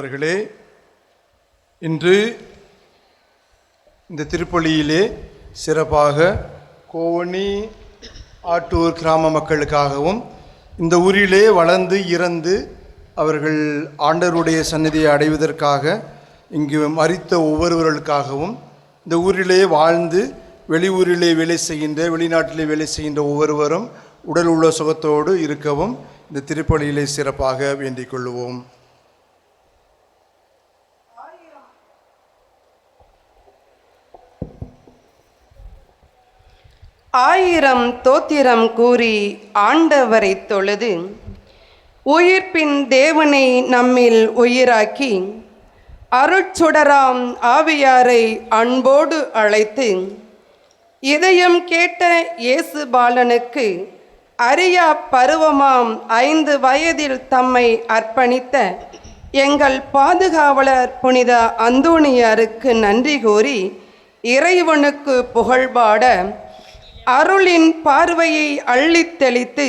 அன்பர்களே, இன்று இந்த திருப்பலியிலே சிறப்பாக கோவணி ஆட்டூர் கிராம மக்களுக்காகவும் இந்த ஊரிலே வளர்ந்து இறந்து அவர்கள் ஆண்டவருடைய சந்நிதியை அடைவதற்காக இங்கு மரித்த ஒவ்வொருவர்களுக்காகவும் இந்த ஊரிலே வாழ்ந்து வெளியூரிலே வேலை செய்கின்ற வெளிநாட்டிலே வேலை செய்கின்ற ஒவ்வொருவரும் உடல் உள்ள சுகத்தோடு இருக்கவும் இந்த திருப்பலியிலே சிறப்பாக வேண்டிக் கொள்வோம். ஆயிரம் தோத்திரம் கூறி ஆண்டவரை தொழுது உயிர்ப்பின் தேவனை நம்மில் உயிராக்கி அருட்சுடராம் ஆவியாரை அன்போடு அழைத்து இதயம் கேட்ட இயேசு பாலனுக்கு அரியா பருவமாம் 5 வயதில் தம்மை அர்ப்பணித்த எங்கள் பாதுகாவலர் புனித அந்தோணியாருக்கு நன்றி கூறி இறைவனுக்கு புகழ்பாட அருளின் பார்வையை அள்ளித் தெளித்து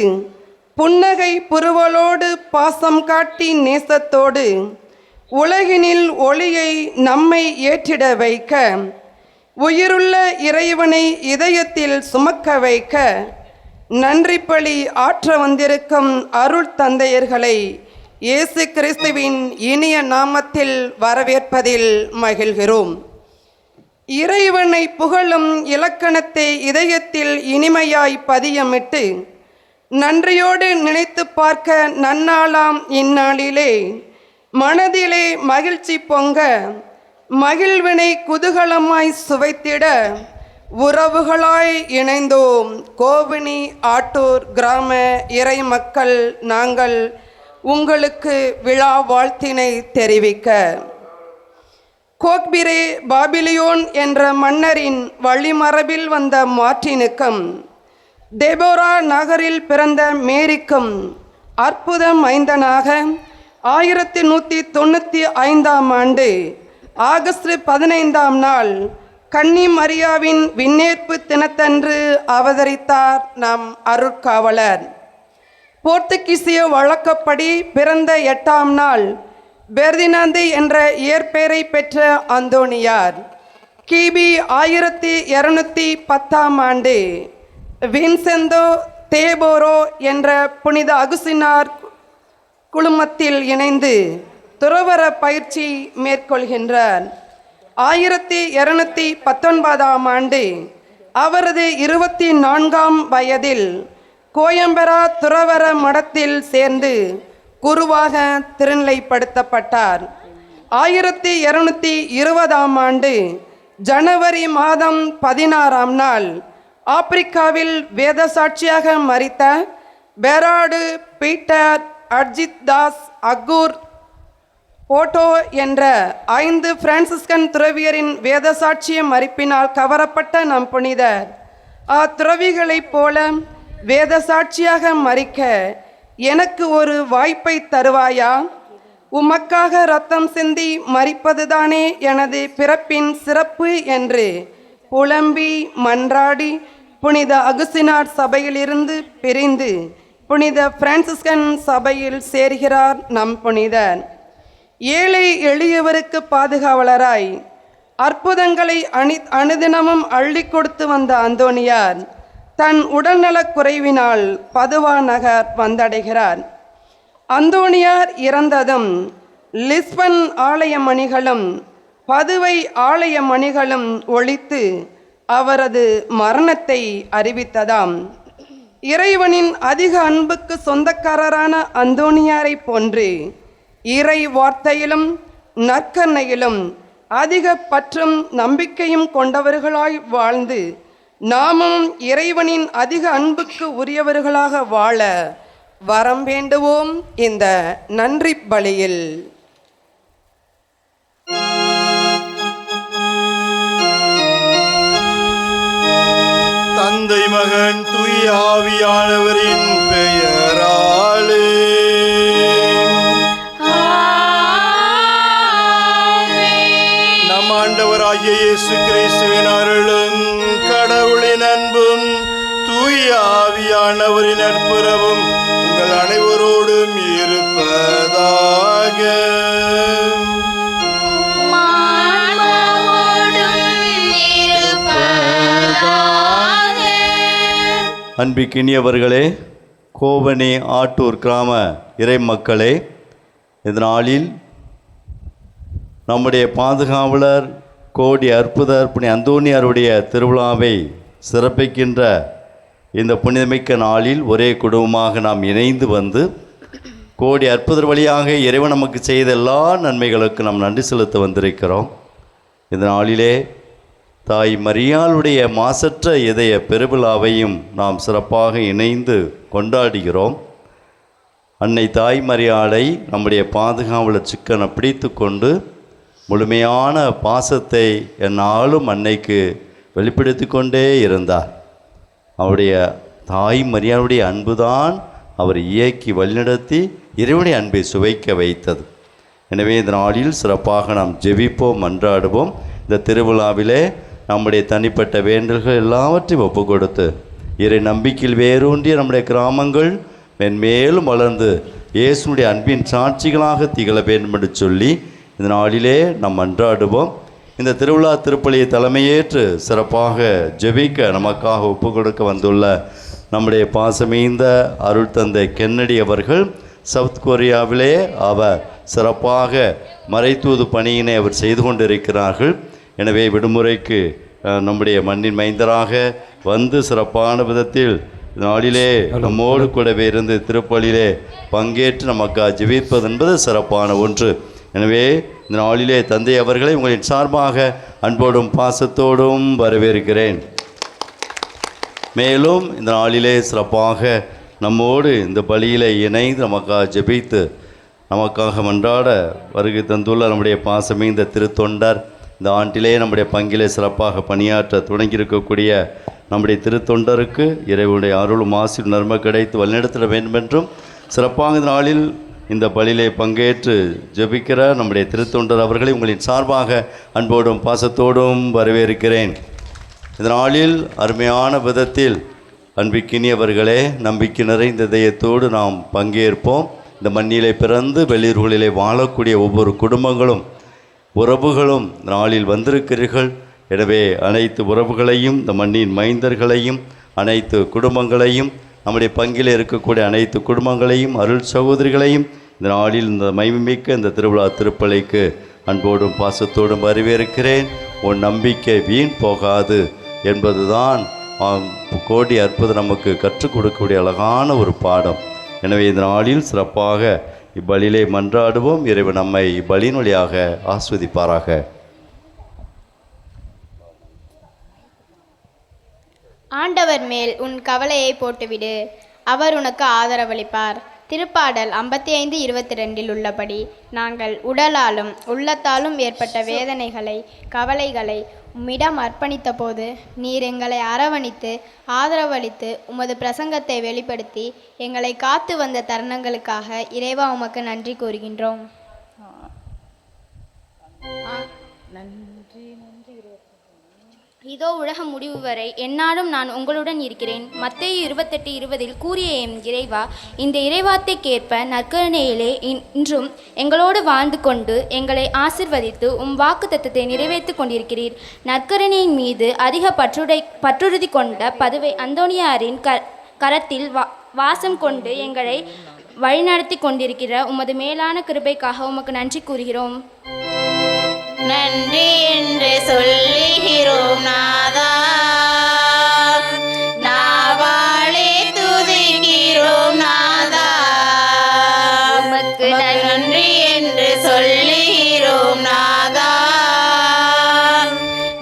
புன்னகை புருவலோடு பாசம் காட்டி நேசத்தோடு உலகினில் ஒளியை நம்மை ஏற்றிட வைக்க உயிருள்ள இறைவனை இதயத்தில் சுமக்க வைக்க நன்றி பலி ஆற்ற வந்திருக்கும் அருள் தந்தையர்களை இயேசு கிறிஸ்துவின் இனிய நாமத்தில் வரவேற்பதில் மகிழ்கிறோம். இறைவனை புகழும் இலக்கணத்தை இதயத்தில் இனிமையாய் பதியமிட்டு நன்றியோடு நினைத்து பார்க்க நன்னாளாம் இந்நாளிலே மனதிலே மகிழ்ச்சி பொங்க மகிழ்வினை குதூகலமாய் சுவைத்திட உறவுகளாய் இணைந்தோம். கோவணி ஆட்டூர் கிராம இறை மக்கள் நாங்கள் உங்களுக்கு விழா வாழ்த்தினை தெரிவிக்க கோக்பிரே பாபிலியோன் என்ற மன்னரின் வழிமரபில் வந்த மார்ட்டினுக்கும் தெபோரா நகரில் பிறந்த மேரிக்கும் அற்புத மைந்தனாக 1195ஆம் ஆண்டு ஆகஸ்ட் 15ஆம் நாள் கன்னி மரியாவின் விண்ணேற்பு தினத்தன்று அவதரித்தார் நம் அருட்காவலர். போர்த்துகீசிய வழக்கப்படி பிறந்த 8ஆம் நாள் பெர்தினாந்து என்ற இயற்பெயரை பெற்ற அந்தோணியார் கிபி 1210ஆம் ஆண்டு வின்செந்தோ தேபோரோ என்ற புனித அகுசினார் குழுமத்தில் இணைந்து துறவற பயிற்சி மேற்கொள்கின்றார். 1219ஆம் ஆண்டு அவரது 24ஆம் வயதில் கோயம்பரா துறவற மடத்தில் சேர்ந்து குருவாக திருநிலைப்படுத்தப்பட்டார். 1220ஆம் ஆண்டு ஜனவரி மாதம் 16ஆம் நாள் ஆப்பிரிக்காவில் வேத சாட்சியாக மரித்த பெராடு Peter Arjith Das occur photo என்ற 5 பிரான்சிஸ்கன் துறவியரின் வேத சாட்சிய மரிப்பினால் கவரப்பட்ட நம் புனிதர் அத்துறவிகளைப் போல வேத சாட்சியாக மரிக்க எனக்கு ஒரு வாய்ப்பை தருவாயா? உமக்காக இரத்தம் சிந்தி மரிப்பதுதானே எனது பிறப்பின் சிறப்பு என்று புலம்பி மன்றாடி புனித அகுசினார் சபையிலிருந்து பிரிந்து புனித பிரான்சிஸ்கன் சபையில் சேர்கிறார் நம் புனிதர். ஏழை எளியவருக்கு பாதுகாவலராய் அற்புதங்களை அனுதினமும் அள்ளி கொடுத்து வந்த அந்தோணியார் தன் உடல்நலக் குறைவினால் பதுவா நகர் வந்தடைகிறார். அந்தோணியார் இறந்ததும் லிஸ்பன் ஆலய மணிகளும் பதுவை ஆலய மணிகளும் ஒலித்து அவரது மரணத்தை அறிவித்ததாம். இறைவனின் அதிக அன்புக்கு சொந்தக்காரரான அந்தோணியாரை போன்று இறை வார்த்தையிலும் நற்கருணையிலும் அதிக பற்றும் நம்பிக்கையும் கொண்டவர்களாய் வாழ்ந்து நாமும் இறைவனின் அதிக அன்புக்கு உரியவர்களாக வாழ வரம் வேண்டுவோம். இந்த நன்றி பலியில் தந்தை மகன் தூய ஆவியானவரின் பெயராலே நம் ஆண்டவராகிய இயேசு கிறிஸ்துவின் அருளும் கடவுளின் அன்பும் தூய ஆவியானவரின் நட்புறவும் உங்கள் அனைவரோடும் இருப்பதாக. அன்பிக்கினியவர்களே, கோவனி ஆட்டூர் கிராம இறை மக்களே, இந்த நாளில் நம்முடைய பாதுகாவலர் கோடி அற்புதர் புனித அந்தோனியாருடைய திருவிழாவை சிறப்பிக்கின்ற இந்த புனிதமிக்க நாளில் ஒரே குடும்பமாக நாம் இணைந்து வந்து கோடி அற்புதர் வழியாக இறைவன் நமக்கு செய்த எல்லா நன்மைகளுக்கும் நாம் நன்றி செலுத்த வந்திருக்கிறோம். இந்த நாளிலே தாய் மரியாளுடைய மாசற்ற இதய பெருவிழாவையும் நாம் சிறப்பாக இணைந்து கொண்டாடுகிறோம். அன்னை தாய் மரியாளை நம்முடைய பாதுகாவலர் சிக்கனை பிடித்து கொண்டு முழுமையான பாசத்தை என்னாலும் அன்னைக்கு வெளிப்படுத்தி கொண்டே இருந்தார். அவருடைய தாய் மரியாளுடைய அன்புதான் அவர் இயக்கி வழிநடத்தி இறைவனுடைய அன்பை சுவைக்க வைத்தது. எனவே இந்த நாளில் சிறப்பாக நாம் ஜெபிப்போம், மன்றாடுவோம். இந்த திருவிழாவிலே நம்முடைய தனிப்பட்ட வேண்டல்கள் எல்லாவற்றையும் ஒப்பு கொடுத்து இறை நம்பிக்கையில் வேரூன்றிய நம்முடைய கிராமங்கள் மென்மேலும் வளர்ந்து இயேசுனுடைய அன்பின் சாட்சிகளாக திகழ வேண்டும் என்று சொல்லி இந்த நாளிலே நாம் மன்றாடுவோம். இந்த திருவிழா திருப்பலியை தலைமையேற்று சிறப்பாக ஜெபிக்க நமக்காக ஒப்பு கொடுக்க வந்துள்ள நம்முடைய பாசமீந்த அருள் தந்தை கென்னடி அவர்கள் சவுத் கொரியாவிலே அவர் சிறப்பாக மறைத்தூது பணியினை அவர் செய்து கொண்டிருக்கிறார்கள். எனவே விடுமுறைக்கு நம்முடைய மண்ணின் மைந்தராக வந்து சிறப்பான விதத்தில் நாளிலே நம்மோடு கூடவே இருந்து திருப்பலியிலே பங்கேற்று நமக்காக ஜெபிப்பது என்பது சிறப்பான ஒன்று. எனவே இந்த நாளிலே தந்தை அவர்களை உங்களின் சார்பாக அன்போடும் பாசத்தோடும் வரவேற்கிறேன். மேலும் இந்த நாளிலே சிறப்பாக நம்மோடு இந்த பலியில் இணைந்து நமக்காக ஜெபித்து நமக்காக மன்றாட வருகை தந்துள்ள நம்முடைய பாசமிந்த திருத்தொண்டர், இந்த ஆண்டிலே நம்முடைய பங்கிலே சிறப்பாக பணியாற்ற தொடங்கியிருக்கக்கூடிய நம்முடைய திருத்தொண்டருக்கு இறைவனுடைய அருளும் ஆசீர்வாதம் நன்மை கிடைத்து வழிநடத்த வேண்டுமென்றும் சிறப்பாக இந்த நாளில் இந்த பலியிலே பங்கேற்று ஜெபிக்கிற நம்முடைய திருத்தொண்டர் அவர்களை உங்களின் சார்பாக அன்போடும் பாசத்தோடும் வரவேற்கிறேன். இந்த நாளில் அருமையான விதத்தில் அன்பிக்கினியவர்களே, நம்பிக்கை நிறைந்த இதயத்தோடு நாம் பங்கேற்போம். இந்த மண்ணிலே பிறந்து வெளியூர்களிலே வாழக்கூடிய ஒவ்வொரு குடும்பங்களும் உறவுகளும் நாளில் வந்திருக்கிறீர்கள். எனவே அனைத்து உறவுகளையும், இந்த மண்ணின் மைந்தர்களையும், அனைத்து குடும்பங்களையும், நம்முடைய பங்கில் இருக்கக்கூடிய அனைத்து குடும்பங்களையும், அருள் சகோதரிகளையும் இந்த நாளில் இந்த மகிமைமிக்க இந்த திருவிழா திருப்பலிக்கு அன்போடும் பாசத்தோடும் வரவேற்கிறேன். உன் நம்பிக்கை வீண் போகாது என்பதுதான் கோடி அற்புதம் நமக்கு கற்றுக் கொடுக்கக்கூடிய அழகான ஒரு பாடம். எனவே இந்த நாளில் சிறப்பாக இப்பலியிலே மன்றாடுவோம். இறைவன் நம்மை இப்பலியின் வழியாக ஆஸ்வதிப்பாராக. ஆண்டவர் மேல் உன் கவலையை போட்டுவிடு, அவர் உனக்கு ஆதரவளிப்பார். திருப்பாடல் 55:22 உள்ளபடி நாங்கள் உடலாலும் உள்ளத்தாலும் ஏற்பட்ட வேதனைகளை கவலைகளை உம்மிடம் அர்ப்பணித்த போது நீர் எங்களை அரவணைத்து ஆதரவளித்து உமது பிரசங்கத்தை வெளிப்படுத்தி எங்களை காத்து வந்த தருணங்களுக்காக இறைவா உமக்கு நன்றி கூறுகின்றோம். இதோ உலக முடிவு வரை எந்நாளும் நான் உங்களுடன் இருக்கிறேன். மத்தேயு 28:20 கூறிய எம் இறைவா, இந்த இறைவார்த்தைக்கேற்ப நற்கருணையிலே இன்றும் எங்களோடு வாழ்ந்து கொண்டு எங்களை ஆசிர்வதித்து உம் வாக்கு தத்தத்தை நிறைவேற்றி கொண்டிருக்கிறீர். நற்கருணையின் மீது அதிக பற்றுறுதி கொண்ட பதுவை அந்தோனியாரின் கரத்தில் வாசம் கொண்டு எங்களை வழிநடத்தி கொண்டிருக்கிற உமது மேலான கிருபைக்காக உமக்கு நன்றி கூறுகிறோம். நன்றி என்று சொல்லுகிறோம் நாதா, நாவாலே துதிக்கிறோம் நாதா. உமக்கு நன்றி என்று சொல்லுகிறோம் நாதா,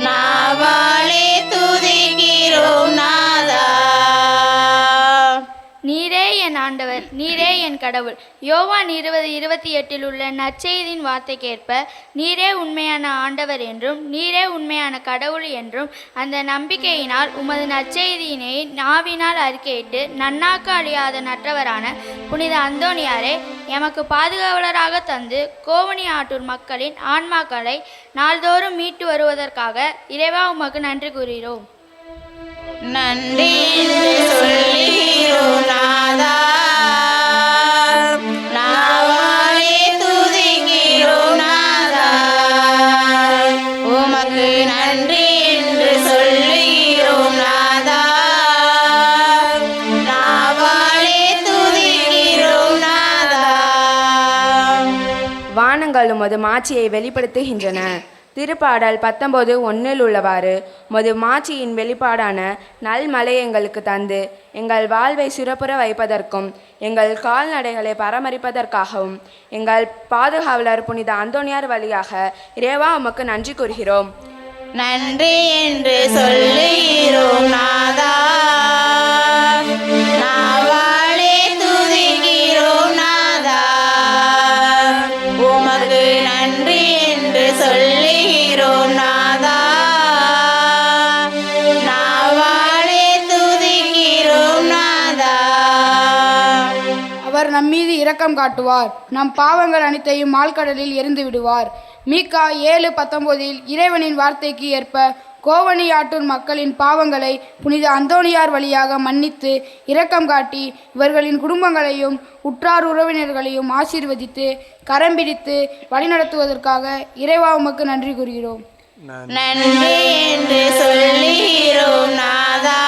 நாவாலே துதிக்கிறோம் நாதா. நீரே என் ஆண்டவர், நீரே என் கடவுள். யோவான் 20:28 உள்ள நற்செய்தியின் வார்த்தைக்கேற்ப நீரே உண்மையான ஆண்டவர் என்றும் நீரே உண்மையான கடவுள் என்றும் அந்த நம்பிக்கையினால் உமது நற்செய்தியினை நாவினால் அறிக்கையிட்டு நன்னாக்க அழியாத நற்றவரான புனித அந்தோனியாரை எமக்கு பாதுகாவலராக தந்து கோவணி ஆட்டூர் மக்களின் ஆன்மாக்களை நாள்தோறும் மீட்டு வருவதற்காக இறைவா உமக்கு நன்றி கூறுகிறோம். நன்றி சொல்லுகிறோம் நாதா, நாவாலே துதிக்கிறோம் நாதா. உமக்கு நன்றி என்று சொல்லுகிறோம் நாதா, ஜனங்கள் உமது மாட்சியை வெளிப்படுத்துகின்றன. திருப்பாடல் 19:1 உள்ளவாறு உமது மாட்சியின் வெளிப்பாடான நல்மலை எங்களுக்கு தந்து எங்கள் வாழ்வை சிறப்புற வைப்பதற்கும் எங்கள் கால்நடைகளை பராமரிப்பதற்காகவும் எங்கள் பாதுகாவலர் புனித அந்தோனியார் வழியாக இறைவா உமக்கு நன்றி கூறுகிறோம். நன்றி என்று சொல்லுகிறோம் நாதா, நாவாலே துதிக்கிறோம் நாதா, உமக்கு நன்றி என்று சொல்லுகிறோம் நாதா, நாவாலே துதிக்கிறோம் நாதா. அவர் நம்மீது இரக்கம் காட்டுவார், நம் பாவங்கள் அனைத்தையும் ஆழ்கடலில் எறிந்து விடுவார். மீகா 7:19 இறைவனின் வார்த்தைக்கு ஏற்ப கோவணி ஆட்டூர் மக்களின் பாவங்களை புனித அந்தோனியார் வழியாக மன்னித்து இரக்கம் காட்டி இவர்களின் குடும்பங்களையும் உற்றார் உறவினர்களையும் ஆசீர்வதித்து கரம் பிடித்து வழிநடத்துவதற்காக இறைவா உமக்கு நன்றி கூறுகிறோம். நன்றி என்று சொல்லுகிறோம் நாதா,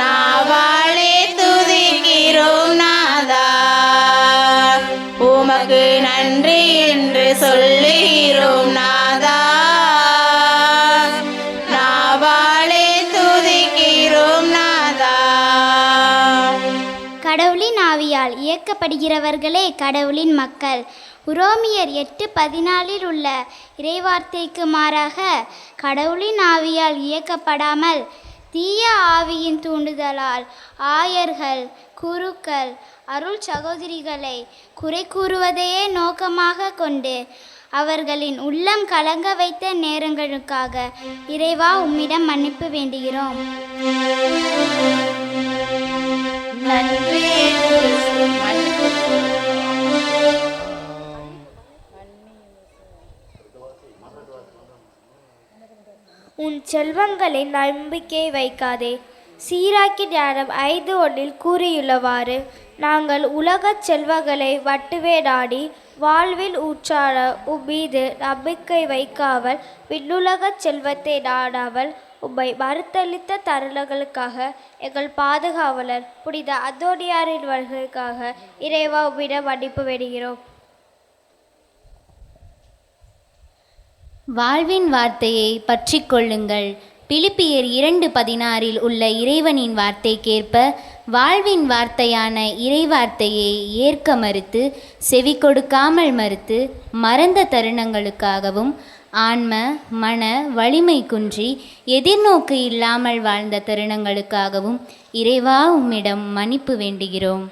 நாவாலே துதிக்கிறோம் நாதா, உமக்கு நன்றி என்று சொல்லுகிறோம் நாதா, நாவாலே துதிக்கிறோம் நாதா. கடவுளின் ஆவியால் இயக்கப்படுகிறவர்களே கடவுளின் மக்கள். உரோமியர் 8:14 உள்ள இறைவார்த்தைக்கு மாறாக கடவுளின் ஆவியால் இயக்கப்படாமல் தீய ஆவியின் தூண்டுதலால் ஆயர்கள், குருக்கள், அருள் சகோதரிகளை குறை கூறுவதையே நோக்கமாக கொண்டு அவர்களின் உள்ளம் கலங்க வைத்த நேரங்களுக்காக இறைவா உம்மிடம் மன்னிப்பு வேண்டுகிறோம். நன்றி உன் செல்வங்களை நம்பிக்கை வைக்காதே. சீராக்கி ஞானம் 5:1 கூறியுள்ளவாறு நாங்கள் உலகச் செல்வங்களை வட்டுவே நாடி வாழ்வில் ஊற்றான உம்மீது நம்பிக்கை வைக்காமல் விண்ணுலகச் செல்வத்தை நாடாமல் உம்மை மறுத்தளித்த தருணங்களுக்காக எங்கள் பாதுகாவலர் புனித அந்தோனியாரின் வருகைக்காக இறைவா உம்மிடம் மன்னிப்பு வேண்டுகிறோம். வாழ்வின் வார்த்தையை பற்றி கொள்ளுங்கள். பிலிப்பியர் 2:16 உள்ள இறைவனின் வார்த்தைக்கேற்ப வாழ்வின் வார்த்தையான இறைவார்த்தையை ஏற்க மறுத்து செவி கொடுக்காமல் மறுத்து மறந்த தருணங்களுக்காகவும் ஆன்ம மன வலிமை குன்றி எதிர்நோக்கு இல்லாமல் வாழ்ந்த தருணங்களுக்காகவும் இறைவா உம்மிடம் மன்னிப்பு வேண்டுகிறோம்.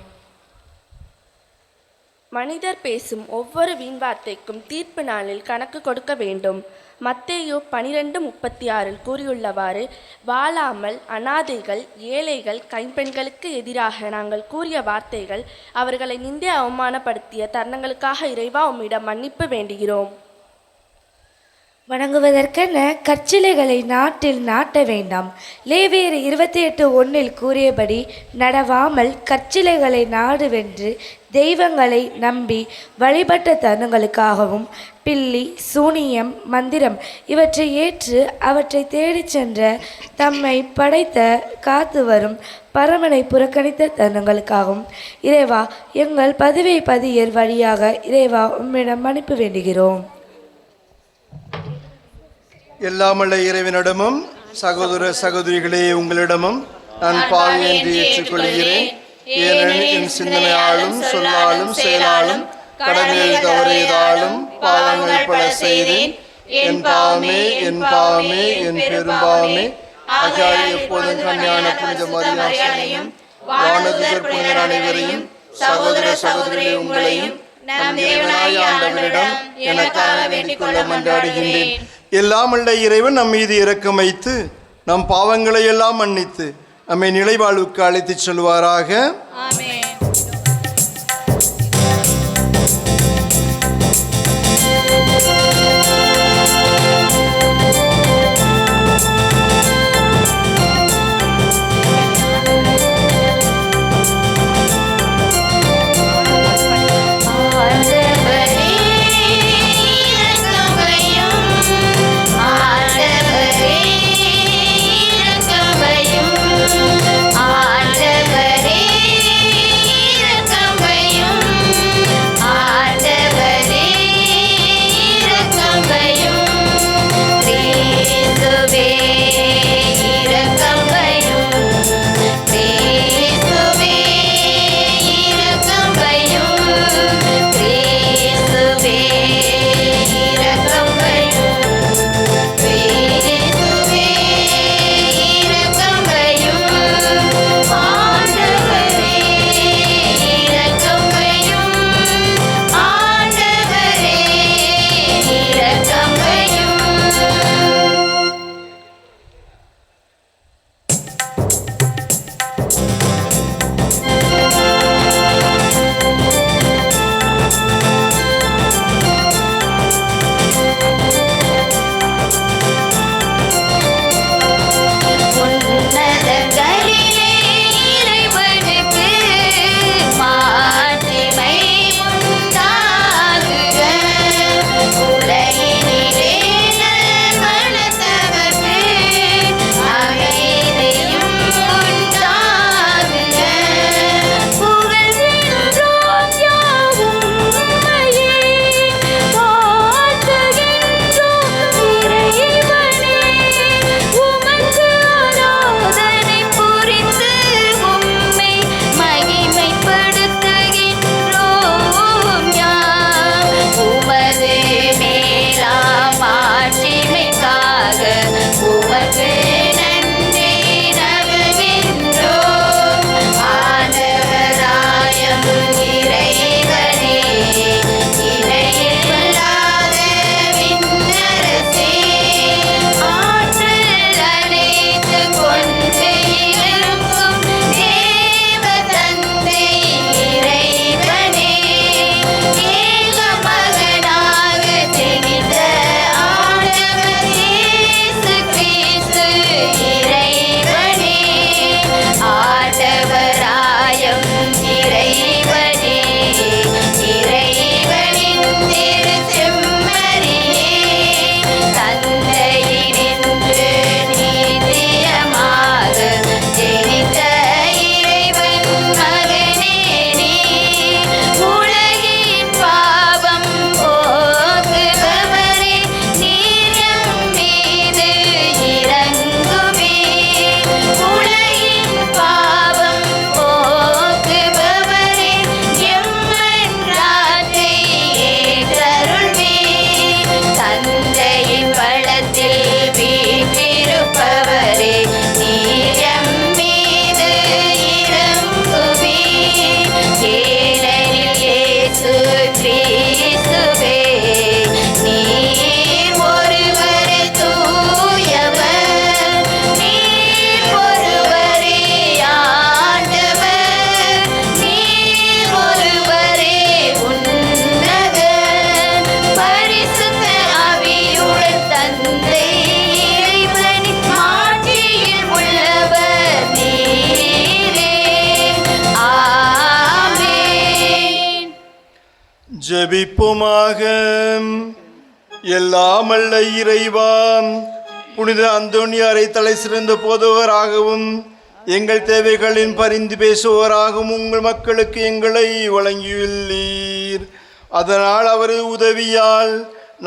மனிதர் பேசும் ஒவ்வொரு வீண் வார்த்தைக்கும் தீர்ப்பு நாளில் கணக்கு கொடுக்க வேண்டும். மத்தேயு 12:36 கூறியுள்ளவாறு வாழாமல் அனாதைகள், ஏழைகள், கைம்பெண்களுக்கு எதிராக நாங்கள் கூறிய வார்த்தைகள் அவர்களை நிந்தை அவமானப்படுத்திய தருணங்களுக்காக இறைவா உம்மிடம் மன்னிப்பு வேண்டுகிறோம். வணங்குவதற்கென கற்சிலைகளை நாட்டில் நாட்ட வேண்டாம். லேவியர் 28:1 கூறியபடி நடவாமல் கற்சிலைகளை நாடுவென்று தெய்வங்களை நம்பி வழிபட்ட தருணங்களுக்காகவும் பில்லி, சூனியம், மந்திரம் இவற்றை ஏற்று அவற்றை தேடிச் சென்ற தம்மை படைத்த காத்து வரும் பரமனை புறக்கணித்த தருணங்களுக்காகவும் இறைவா எங்கள் பதிவை பதியர் வழியாக இறைவா உம்மிடம் மன்னிப்பு வேண்டுகிறோம். எல்லாமல்ல இறைவனிடமும் சகோதர சகோதரிகளே உங்களிடமும் நான் பாவி என்று ஏற்றுக்கொள்கிறேன். ஏனெனில் என் சிந்தனையாலும் சொல்லாலும் செயலாலும் கடமையில் தவறியதாலும் பாவங்கள் பல செய்தேன். என் பாவமே என் பாவமே என் பெரும்பாவமே. ஆகியால் எப்போதும் கன்னியான புனித மரியாதையும் வானதுதர் புனிதர் அனைவரையும் சகோதர சகோதரிகளே உங்களையும் நம் தேவனாகிய ஆண்டவரிடம் எனக்காக வேண்டிக் கொள்ள மன்றாடுகின்றேன். எல்லாமல்ல இறைவன் நம் மீது இரக்கம் வைத்து நம் பாவங்களை எல்லாம் மன்னித்து நம்மை நிலைவாழ்வுக்கு அழைத்துச் செல்வாராக. ஆமென். ஆண்டவரே ஜெபிப்போமாக. எல்லாமல்ல இறைவா, புனித அந்தோனியாரை தலை சிறந்த போதவராகவும் எங்கள் தேவைகளின் பரிந்து பேசுவோராகவும் உங்கள் மக்களுக்கு எங்களை வழங்கியுள்ளீர். அதனால் அவரது உதவியால்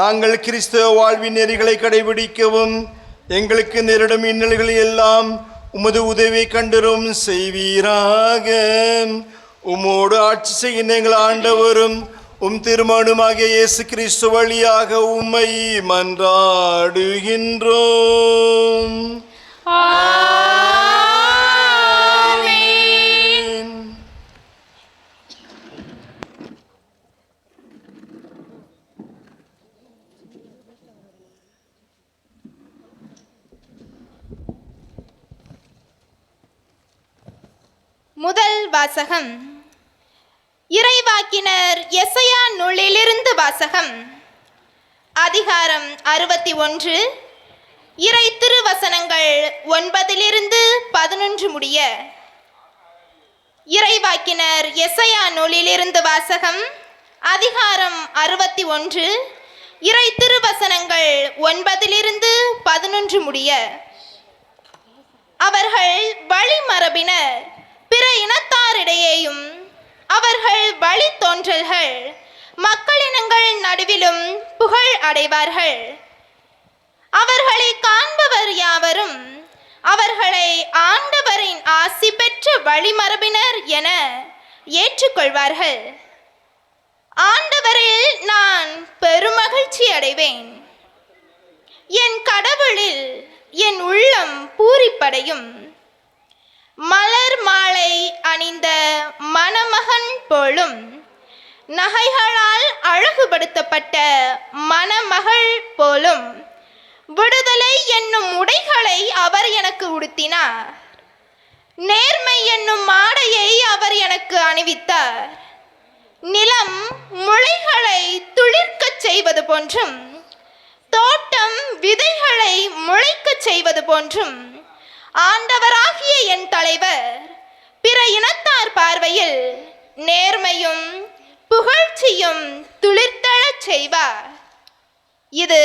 நாங்கள் கிறிஸ்தவ வாழ்வின் நெறிகளை கடைபிடிக்கவும் எங்களுக்கு நேரிடும் இன்னல்களை எல்லாம் உமது உதவியை கண்டரும் செய்வீராக. உம்மோடு ஆட்சி செய்கின்ற எங்கள் ஆண்டவரும் திருமணமாகிய இயேசு கிறிஸ்து வழியாக உம்மை மன்றாடுகின்றோம். முதல் வாசகம். இறைவாக்கினர் எசையா நூலிலிருந்து வாசகம். அதிகாரம் 61, இறை திருவசனங்கள் 9-11 முடிய. இறைவாக்கினர் எசையா நூலிலிருந்து வாசகம். அதிகாரம் 61, இறை திருவசனங்கள் 9-11 முடிய. அவர்கள் வழிமரபினர் பிற இனத்தாரிடையேயும் அவர்கள் வழித்தோன்றல்கள் மக்களினங்கள் நடுவிலும் புகழ் அடைவார்கள். அவர்களை காண்பவர் யாவரும் அவர்களை ஆண்டவரின் ஆசி பெற்ற வழிமரபினர் என ஏற்றுக்கொள்வார்கள். ஆண்டவரில் நான் பெருமகிழ்ச்சி அடைவேன். என் கடவுளில் என் உள்ளம் பூரிப்படையும். மலர் மாலை அணிந்த மணமகன் போலும் நகைகளால் அழகுபடுத்தப்பட்ட மணமகள் போலும் விடுதலை என்னும் உடைகளை அவர் எனக்கு உடுத்தினார். நேர்மை என்னும் ஆடையை அவர் எனக்கு அணிவித்தார். நிலம் முளைகளை துளிர்க்கச் செய்வது போன்றும் தோட்டம் விதைகளை முளைக்கச் செய்வது போன்றும் ஆண்டவராகிய என் தலைவர் பிற இனத்தார் பார்வையில் நேர்மையும் புகழ்ச்சியும் துளிர்த்தழச் செய்வார். இது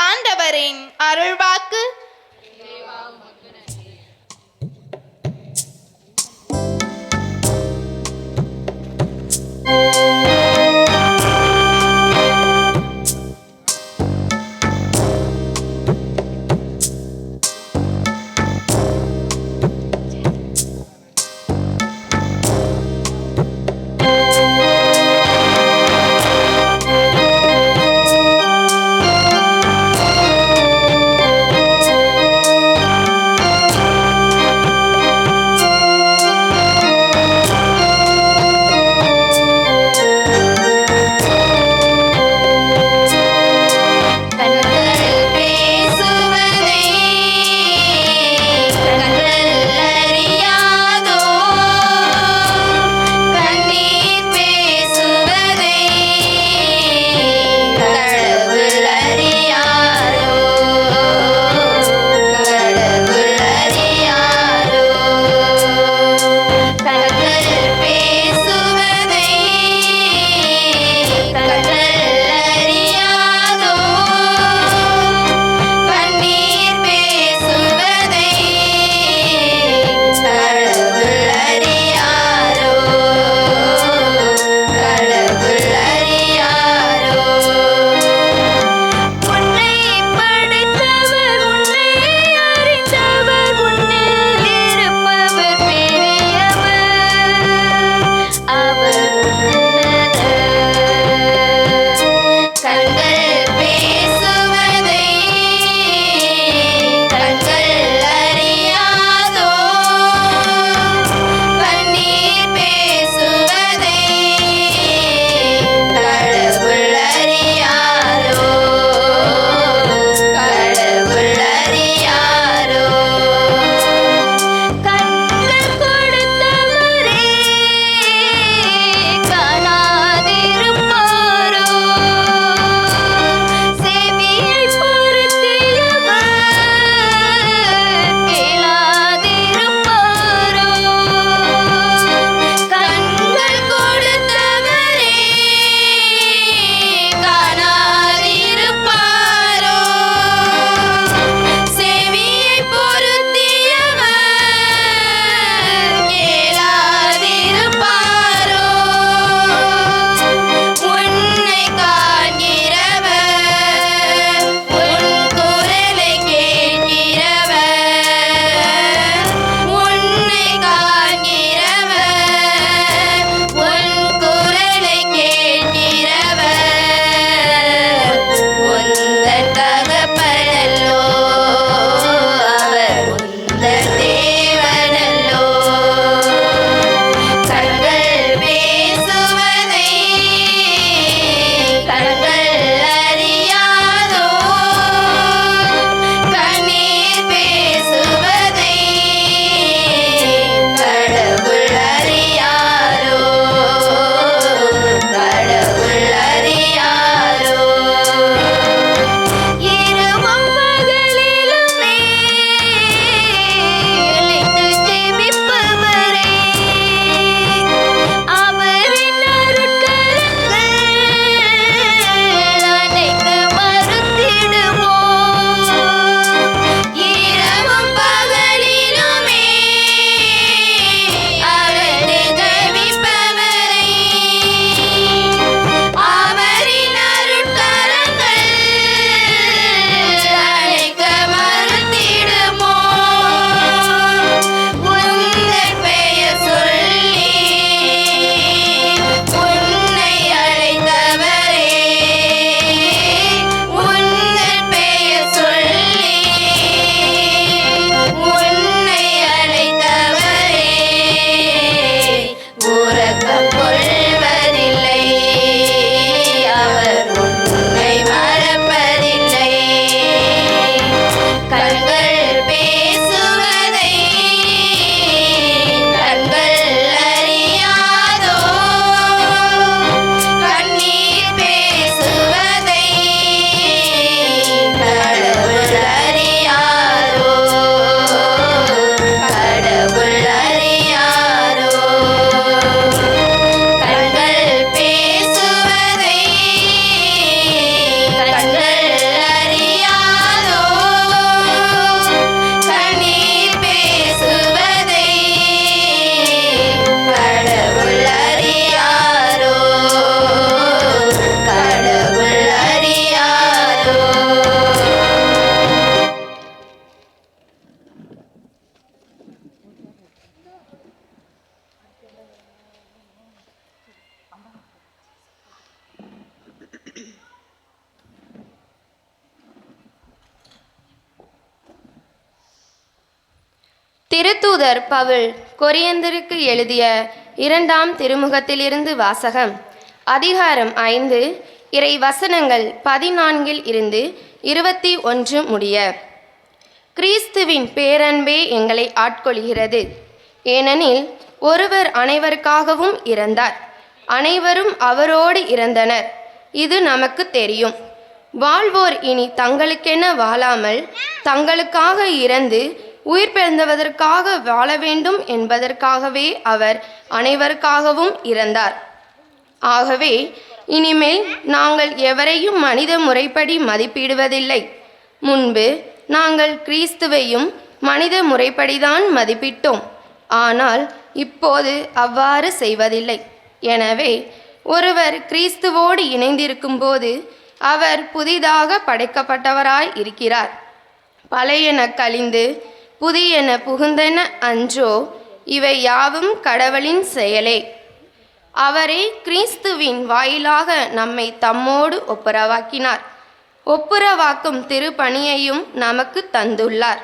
ஆண்டவரின் அருள்வாக்கு. திருத்தூதர் பவுல் கொரியந்தருக்கு எழுதிய 2ஆம் திருமுகத்திலிருந்து வாசகம். அதிகாரம் 5, இறை வசனங்கள் 14 இருந்து 21 முடிய. கிறிஸ்துவின் பேரன்பே எங்களை ஆட்கொள்கிறது. ஏனெனில் ஒருவர் அனைவருக்காகவும் இறந்தார், அனைவரும் அவரோடு இறந்தனர். இது நமக்கு தெரியும். வாழ்வோர் இனி தங்களுக்கென வாழாமல் தங்களுக்காக இறந்து உயிர் பெறுவதற்காக வாழ வேண்டும் என்பதற்காகவே அவர் அனைவருக்காகவும் இறந்தார். ஆகவே இனிமேல் நாங்கள் எவரையும் மனித முறைப்படி மதிப்பிடுவதில்லை. முன்பு நாங்கள் கிறிஸ்துவையும் மனித முறைப்படிதான் மதிப்பிட்டோம். ஆனால் இப்போது அவ்வாறு செய்வதில்லை. எனவே ஒருவர் கிறிஸ்துவோடு இணைந்திருக்கும் போது அவர் புதிதாக படைக்கப்பட்டவராய் இருக்கிறார். பழையன கழிந்து புதியன புகுந்தன அன்றோ? இவை யாவும் கடவுளின் செயலே. அவரே கிறிஸ்துவின் வாயிலாக நம்மை தம்மோடு ஒப்புரவாக்கினார். ஒப்புரவாக்கும் திருப்பணியையும் நமக்கு தந்துள்ளார்.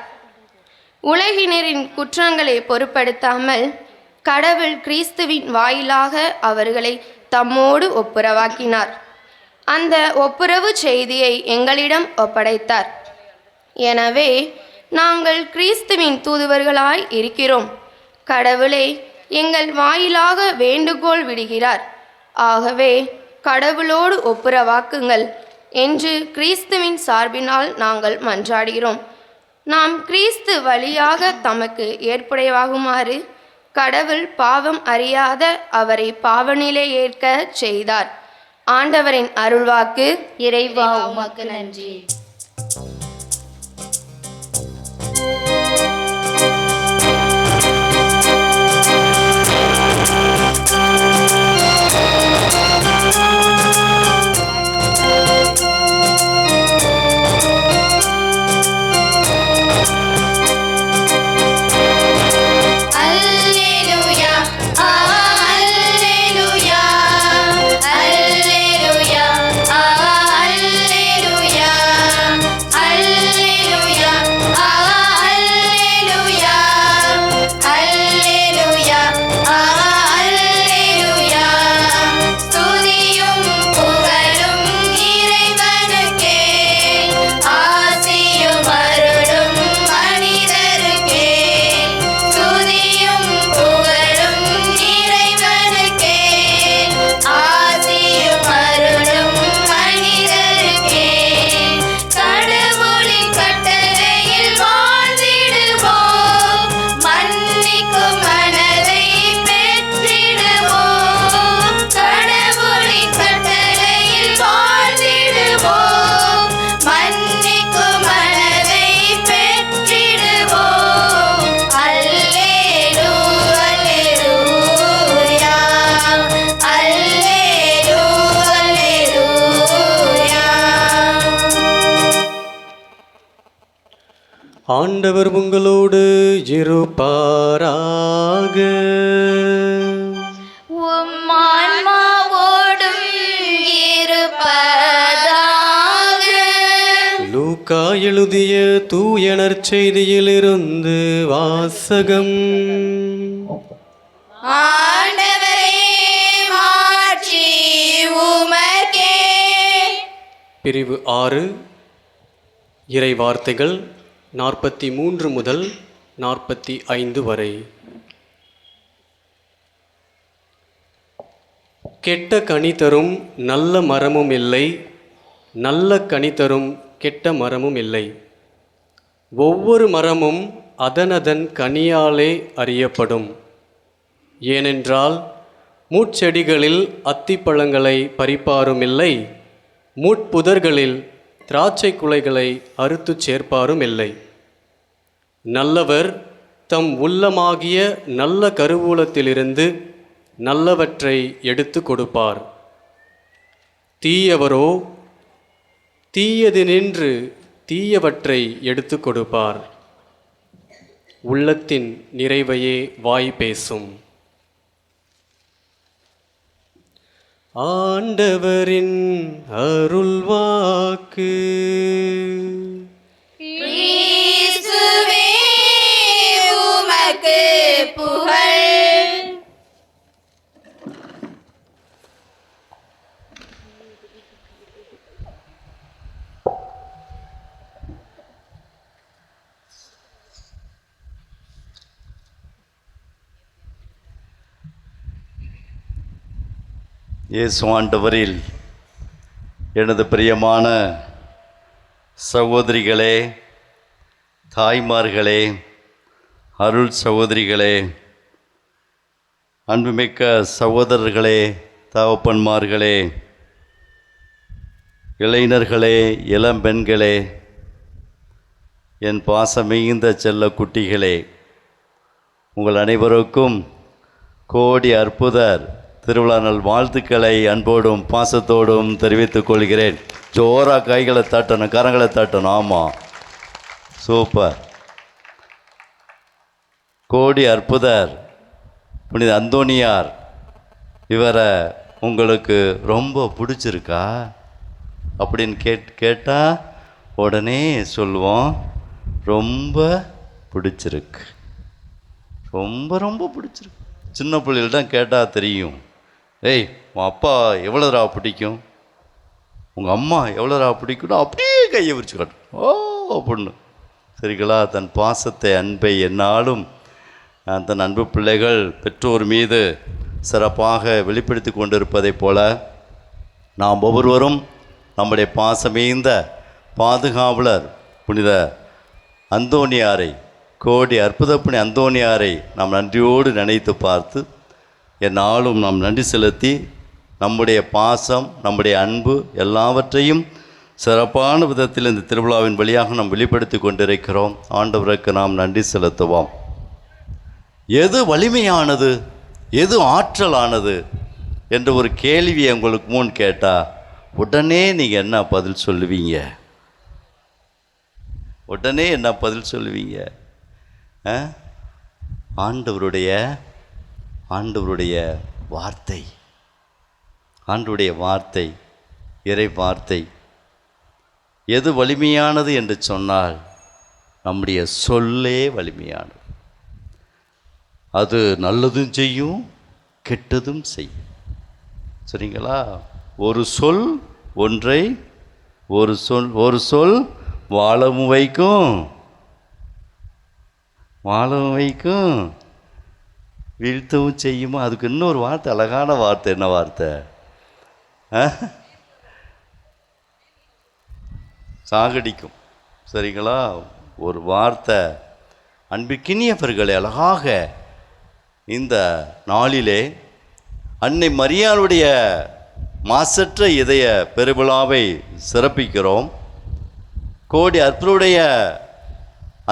உலகினரின் குற்றங்களை பொருட்படுத்தாமல் கடவுள் கிறிஸ்துவின் வாயிலாக அவர்களை தம்மோடு ஒப்புரவாக்கினார். அந்த ஒப்புரவு செய்தியை எங்களிடம் ஒப்படைத்தார். எனவே நாங்கள் கிறிஸ்துவின் தூதுவர்களாய் இருக்கிறோம். கடவுளே எங்கள் வாயிலாக வேண்டுகோள் விடுகிறார். ஆகவே கடவுளோடு ஒப்புரவாக்குங்கள் என்று கிறிஸ்துவின் சார்பினால் நாங்கள் மன்றாடுகிறோம். நாம் கிறிஸ்து வழியாக தமக்கு ஏற்புடையவாகுமாறு கடவுள் பாவம் அறியாத அவரை பாவநிலை ஏற்க செய்தார். ஆண்டவரின் அருள்வாக்கு. இறைவா உமக்கு நன்றி. ஆண்டவர் உங்களோடு இருப்பாராக. உம் ஆன்மாவோடும் இருப்பதாக. லூக்கா எழுதிய தூய நற்செய்தியிலிருந்து வாசகம். ஆண்டவரே மாட்சி உமக்கே. பிரிவு 6 இறை வார்த்தைகள் 43 முதல் 45 வரை. கெட்ட கனி தரும் நல்ல மரமும் இல்லை, நல்ல கனி தரும் கெட்ட மரமும் இல்லை. ஒவ்வொரு மரமும் அதனதன் கனியாலே அறியப்படும். ஏனென்றால் மூட்செடிகளில் அத்திப்பழங்களை பறிப்பாரும் இல்லை, மூட்புதர்களில் திராட்சை குலைகளை அறுத்து சேர்ப்பாரும் இல்லை. நல்லவர் தம் உள்ளமாகிய நல்ல கருவூலத்திலிருந்து நல்லவற்றை எடுத்து கொடுப்பார். தீயவரோ தீயதினின்று தீயவற்றை எடுத்து கொடுப்பார். உள்ளத்தின் நிறைவையே வாய் பேசும். ஆண்டவரின் அருள்வாக்கு. கிறிஸ்துவே உமக்கு இயேசு ஆண்டவரில் எனது பிரியமான சகோதரிகளே, தாய்மார்களே, அருள் சகோதரிகளே, அன்புமிக்க சகோதரர்களே, தகப்பன்மார்களே, இளைஞர்களே, இளம்பெண்களே, என் பாசமிகுந்த செல்ல குட்டிகளே, உங்கள் அனைவருக்கும் கோடி அற்புதர் திருவிழா நல் வாழ்த்துக்களை அன்போடும் பாசத்தோடும் தெரிவித்துக் கொள்கிறேன். ஜோரா கைகளை தட்டணும், கரங்களை தட்டணும். ஆமாம், சூப்பர். கோடி அற்புதர் புனித அந்தோனியார், இவரை உங்களுக்கு ரொம்ப பிடிச்சிருக்கா அப்படின்னு கேட்டால் உடனே சொல்லுவோம், ரொம்ப பிடிச்சிருக்கு, ரொம்ப ரொம்ப பிடிச்சிருக்கு. சின்ன பிள்ளைகள்தான் கேட்டால் தெரியும். ஏய், உன் அப்பா எவ்வளோரா பிடிக்கும், உங்கள் அம்மா எவ்வளோரா பிடிக்கும்னு அப்படியே கையை விரிச்சு காட்டும். ஓ பொண்ணு, சரிங்களா? தன் பாசத்தை, அன்பை என்னாலும் தன் அன்பு பிள்ளைகள் பெற்றோர் மீது சிறப்பாக வெளிப்படுத்தி கொண்டிருப்பதைப் போல நாம் ஒவ்வொருவரும் நம்முடைய பாசமீந்த பாதுகாவலர் புனித அந்தோனியாரை, கோடி அற்புத புனித அந்தோனியாரை நாம் நன்றியோடு நினைத்து பார்த்து என்னாலும் நாம் நன்றி செலுத்தி நம்முடைய பாசம், நம்முடைய அன்பு எல்லாவற்றையும் சிறப்பான விதத்தில் இந்த திருவிழாவின் வழியாக நாம் வெளிப்படுத்தி கொண்டிருக்கிறோம். ஆண்டவருக்கு நாம் நன்றி செலுத்துவோம். எது வலிமையானது, எது ஆற்றலானது என்ற ஒரு கேள்வியை உங்களுக்கு முன் கேட்டால் உடனே நீங்கள் என்ன பதில் சொல்லுவீங்க? உடனே என்ன பதில் சொல்லுவீங்க? ஆண்டவருடைய வார்த்தை, ஆண்டவருடைய வார்த்தை, இறை வார்த்தை. எது வலிமையானது என்று சொன்னால் நம்முடைய சொல்லே வலிமையானது. அது நல்லதும் செய்யும், கெட்டதும் செய்யும். சரிங்களா? ஒரு சொல் ஒன்றை, ஒரு சொல் வாழவும் வைக்கும், வீழ்த்தவும் செய்யுமா. அதுக்கு இன்னொரு வார்த்தை, அழகான வார்த்தை. என்ன வார்த்தை? சாகடிக்கும். சரிங்களா? ஒரு வார்த்தை. அன்பிற்கினியவர்களே, அழகாக இந்த நாளிலே அன்னை மரியாளுடைய மாசற்ற இதய பெருவிழாவை சிறப்பிக்கிறோம். கோடி அற்புதருடைய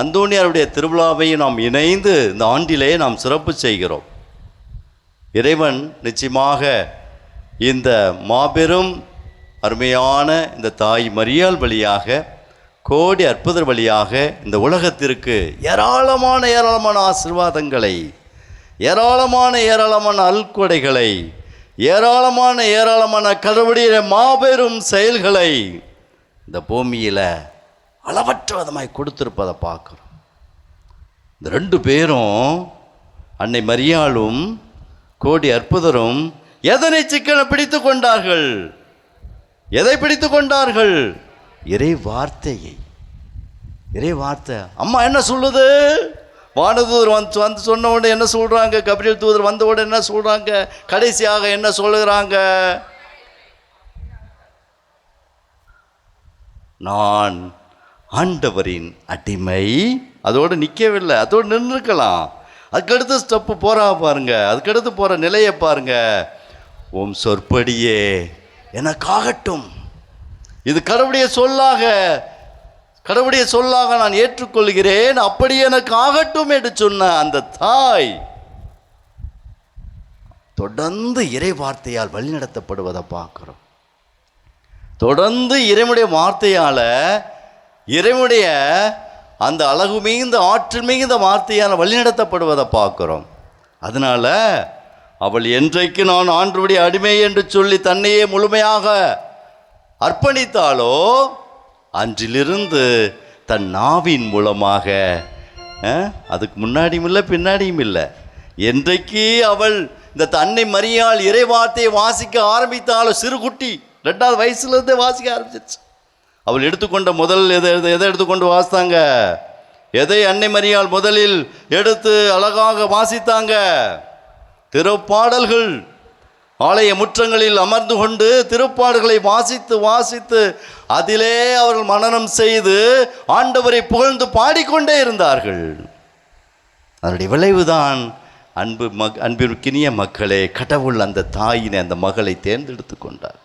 அந்தோனியாருடைய திருவிழாவையும் நாம் இணைந்து இந்த ஆண்டிலே நாம் சிறப்பு செய்கிறோம். இறைவன் நிச்சயமாக இந்த மாபெரும் அருமையான இந்த தாய் மரியாள் வழியாக, கோடி அற்புதர் வழியாக இந்த உலகத்திற்கு ஏராளமான ஆசீர்வாதங்களை, ஏராளமான அல்கொடைகளை, ஏராளமான கடவுளுடைய மாபெரும் செயல்களை இந்த பூமியில் அளவற்ற விதமாய் கொடுத்திருப்பதை பார்க்குறோம். இந்த ரெண்டு பேரும், அன்னை மரியாளும் கோடி அற்புதரும், எதனை சிக்கன பிடித்து கொண்டார்கள்? எதை பிடித்து கொண்டார்கள்? இறை வார்த்தையை. இறை வார்த்தை. அம்மா என்ன சொல்லுது? வானதூதர் வந்து சொன்ன உடனே என்ன சொல்கிறாங்க? கபிரியல் தூதர் வந்த உடனே என்ன சொல்கிறாங்க? கடைசியாக என்ன சொல்லுகிறாங்க? நான் ஆண்டவரின் அடிமை. அதோடு நிற்கவில்லை, அதோடு நின்றுக்கலாம். அதுக்கடுத்து ஸ்டெப்பு போகிறா பாருங்க, அதுக்கடுத்து போகிற நிலையை பாருங்க. உம் சொற்படியே எனக்காகட்டும், இது கடவுளுடைய சொல்லாக நான் ஏற்றுக்கொள்கிறேன், அப்படியே எனக்கு ஆகட்டும் என்று சொன்ன அந்த தாய் தொடர்ந்து இறை வார்த்தையால் வழிநடத்தப்படுவதை பார்க்கிறோம். தொடர்ந்து இறைவனுடைய வார்த்தையால், இறைவனுடைய அந்த அழகு மிகுந்த ஆற்றல் மிகுந்த வார்த்தையால் வழிநடத்தப்படுவதை பார்க்கிறோம். அதனால் அவள் என்றைக்கு நான் ஆண்டவருடைய அடிமை என்று சொல்லி தன்னையே முழுமையாக அர்ப்பணித்தாளோ, அன்றிலிருந்து தன் நாவின் மூலமாக, அதுக்கு முன்னாடியும் இல்லை பின்னாடியும் இல்லை, என்றைக்கு அவள் இந்த அன்னை மரியாள் இறை வார்த்தையை வாசிக்க ஆரம்பித்தாளோ, சிறு குட்டி 2வது வயசுலேருந்தே வாசிக்க ஆரம்பிச்சிருச்சு. அவள் எடுத்துக்கொண்ட முதல் எதை எடுத்துக்கொண்டு வாசித்தாங்க? எதை அன்னை மரியாள் முதலில் எடுத்து அழகாக வாசித்தாங்க? திருப்பாடல்கள். ஆலய முற்றங்களில் அமர்ந்து கொண்டு திருப்பாடுகளை வாசித்து வாசித்து அதிலே அவர்கள் மனனம் செய்து ஆண்டவரை புகழ்ந்து பாடிக்கொண்டே இருந்தார்கள். அதனுடைய விளைவுதான் அன்பிற்கினிய மக்களே, கடவுள் அந்த தாயினை, அந்த மகளை தேர்ந்தெடுத்து கொண்டார்.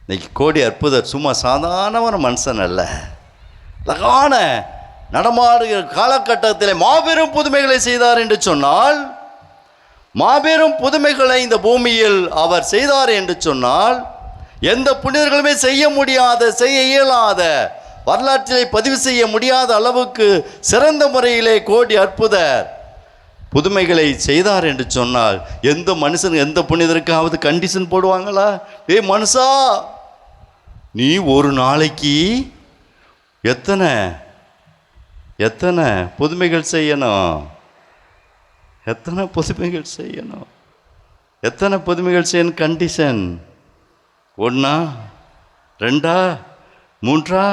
இன்னைக்கு கோடி அற்புதர் சும்மா சாதாரண மனுஷன் அல்ல, அழகான நடமாடுகிற காலகட்டத்தில் மாபெரும் புதுமைகளை செய்தார் என்று சொன்னால், மாபெரும் புதுமைகளை இந்த பூமியில் அவர் செய்தார் என்று சொன்னால், எந்த புனிதர்களுமே செய்ய முடியாத, செய்ய இயலாத, வரலாற்றிலே பதிவு செய்ய முடியாத அளவுக்கு சிறந்த முறையிலே கோடி அற்புதர் புதுமைகளை செய்தார் என்று சொன்னால், எந்த மனுஷன் எந்த புனிதருக்காவது கண்டிஷன் போடுவாங்களா? மனுஷா, நீ ஒரு நாளைக்கு எத்தனை புதுமைகள் செய்யணும், எத்தனை புதுமைகள் செய்யணும் கண்டிஷன்? 1, 2, 3?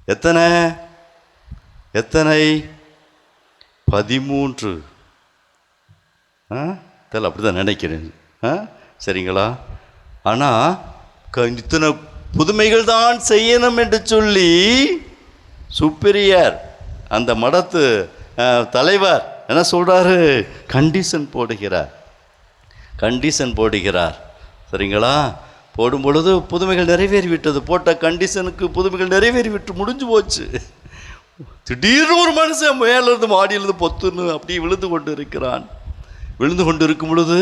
எத்தனை 13? தெரியல, அப்படி தான் நினைக்கிறேன். சரிங்களா? ஆனால் இத்தனை புதுமைகள் தான் செய்யணும் என்று சொல்லி சுப்பீரியர் அந்த மடத்து தலைவர் என்ன சொல்கிறாரு? கண்டிஷன் போடுகிறார். சரிங்களா? போடும் பொழுது புதுமைகள் நிறைவேறிவிட்டது. போட்ட கண்டிஷனுக்கு புதுமைகள் நிறைவேறிவிட்டு முடிஞ்சு போச்சு. திடீர்னு ஒரு மனுஷன் மேலேருந்து மாடியிலிருந்து பொத்துன்னு அப்படியே விழுந்து கொண்டு இருக்கும் பொழுது,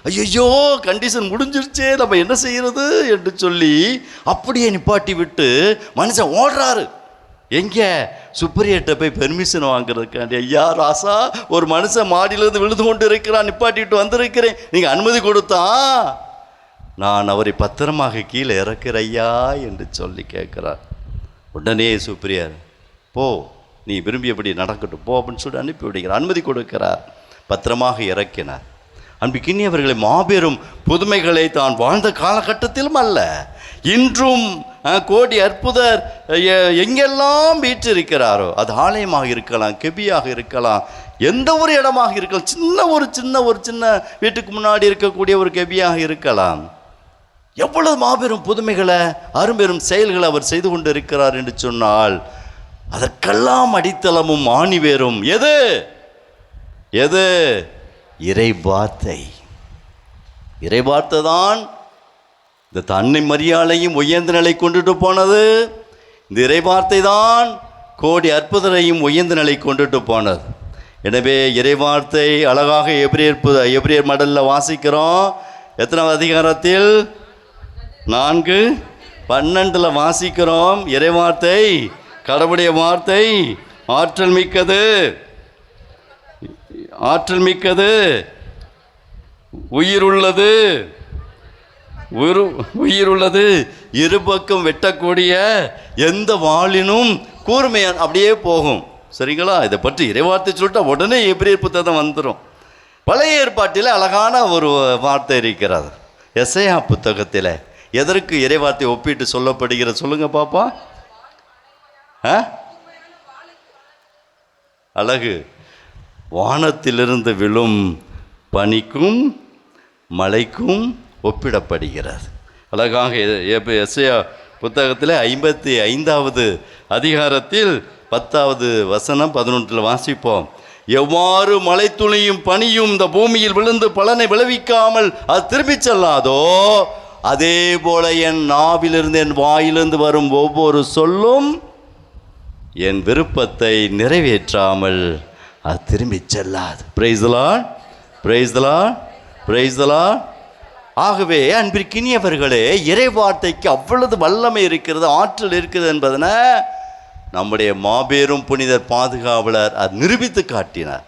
ஐயோ கண்டிஷன் முடிஞ்சிருச்சே, நம்ம என்ன செய்யறது என்று சொல்லி அப்படியே நிப்பாட்டி விட்டு மனுஷன் ஓடுறாரு. எங்கே? சுப்பீரியர்கிட்ட போய் பெர்மிஷன் வாங்குறதுக்காண்டி. ஐயா ராசா, ஒரு மனுஷன் மாடியிலிருந்து விழுந்து கொண்டு இருக்கிறான், நிப்பாட்டிட்டு வந்திருக்கிறேன், நீங்கள் அனுமதி கொடுத்தா நான் அவரை பத்திரமாக கீழே இறக்குற ஐயா என்று சொல்லி கேட்குறார். உடனே சுப்பீரியர், போ, நீ விரும்பியபடி நடக்கட்டும் போ அப்படின்னு சொல்லி அனுப்பி விடுகிறார், அனுமதி கொடுக்கிறார். பத்திரமாக இறக்கினார். அன்பிற்கினியவர்களை, மாபெரும் புதுமைகளை தான் வாழ்ந்த காலகட்டத்திலும் அல்ல, இன்றும் கோடி அற்புதர் எங்கெல்லாம் வீற்றிருக்கிறாரோ, அது ஆலயமாக இருக்கலாம், கெபியாக இருக்கலாம், எந்த ஒரு இடமாக இருக்கலாம், சின்ன வீட்டுக்கு முன்னாடி இருக்கக்கூடிய ஒரு கெபியாக இருக்கலாம். எவ்வளவு மாபெரும் புதுமைகளை, அரும்பெரும் செயல்களை அவர் செய்து கொண்டு இருக்கிறார் என்று சொன்னால், அதற்கெல்லாம் அடித்தளமும் ஆணிவேரும் எது? இறைவார்த்தை தான் இந்த அன்னை மரியாளையும் உயர்ந்த நிலை கொண்டுட்டு போனது. இந்த இறைவார்த்தை தான் கோடி அற்புதரையும் உயர்ந்த நிலை கொண்டுட்டு போனது. எனவே இறைவார்த்தை அழகாக எபிரேயர் மடலில் வாசிக்கிறோம். எத்தனாவது அதிகாரத்தில்? 4:12 வாசிக்கிறோம். இறைவார்த்தை, கடவுளுடைய வார்த்தை ஆற்றல் மிக்கது, உயிருள்ளது, இருபக்கம் வெட்டக்கூடிய எந்த வாளினும் கூர்மையான, அப்படியே போகும். சரிங்களா? இதை பற்றி இறைவார்த்தை சொல்லிட்டா உடனே எபிரேயர் புத்தகம் வந்துடும். பழைய ஏற்பாட்டில் அழகான ஒரு வார்த்தை இருக்கிறது. எசையா புத்தகத்தில் எதற்கு இறைவார்த்தை ஒப்பிட்டு சொல்லப்படுகிறது சொல்லுங்க பாப்பா. அழகு, வானத்திலிருந்து விழும் பனிக்கும் மழைக்கும் ஒப்பிடப்படுகிறது. அழகாக எசையா புத்தகத்தில் 55வது அதிகாரத்தில் 10வது வசனம் 11 வாசிப்போம். எவ்வாறு மழைத்துளியும் பனியும் இந்த பூமியில் விழுந்து பலனை விளைவிக்காமல் அது திரும்பி செல்லாதோ, அதே போல என் நாவிலிருந்து, என் வாயிலிருந்து வரும் ஒவ்வொரு சொல்லும் என் விருப்பத்தை நிறைவேற்றாமல் அது திரும்பி செல்லாது. Praise the Lord, praise the Lord, praise the Lord. ஆகவே அன்பிற்கினியவர்களே, இறைவார்த்தைக்கு அவ்வளவு வல்லமை இருக்கிறது, ஆற்றல் இருக்கிறது என்பதனை நம்முடைய மாபெரும் புனிதர் பாதுகாவலர் அது நிரூபித்து காட்டினார்.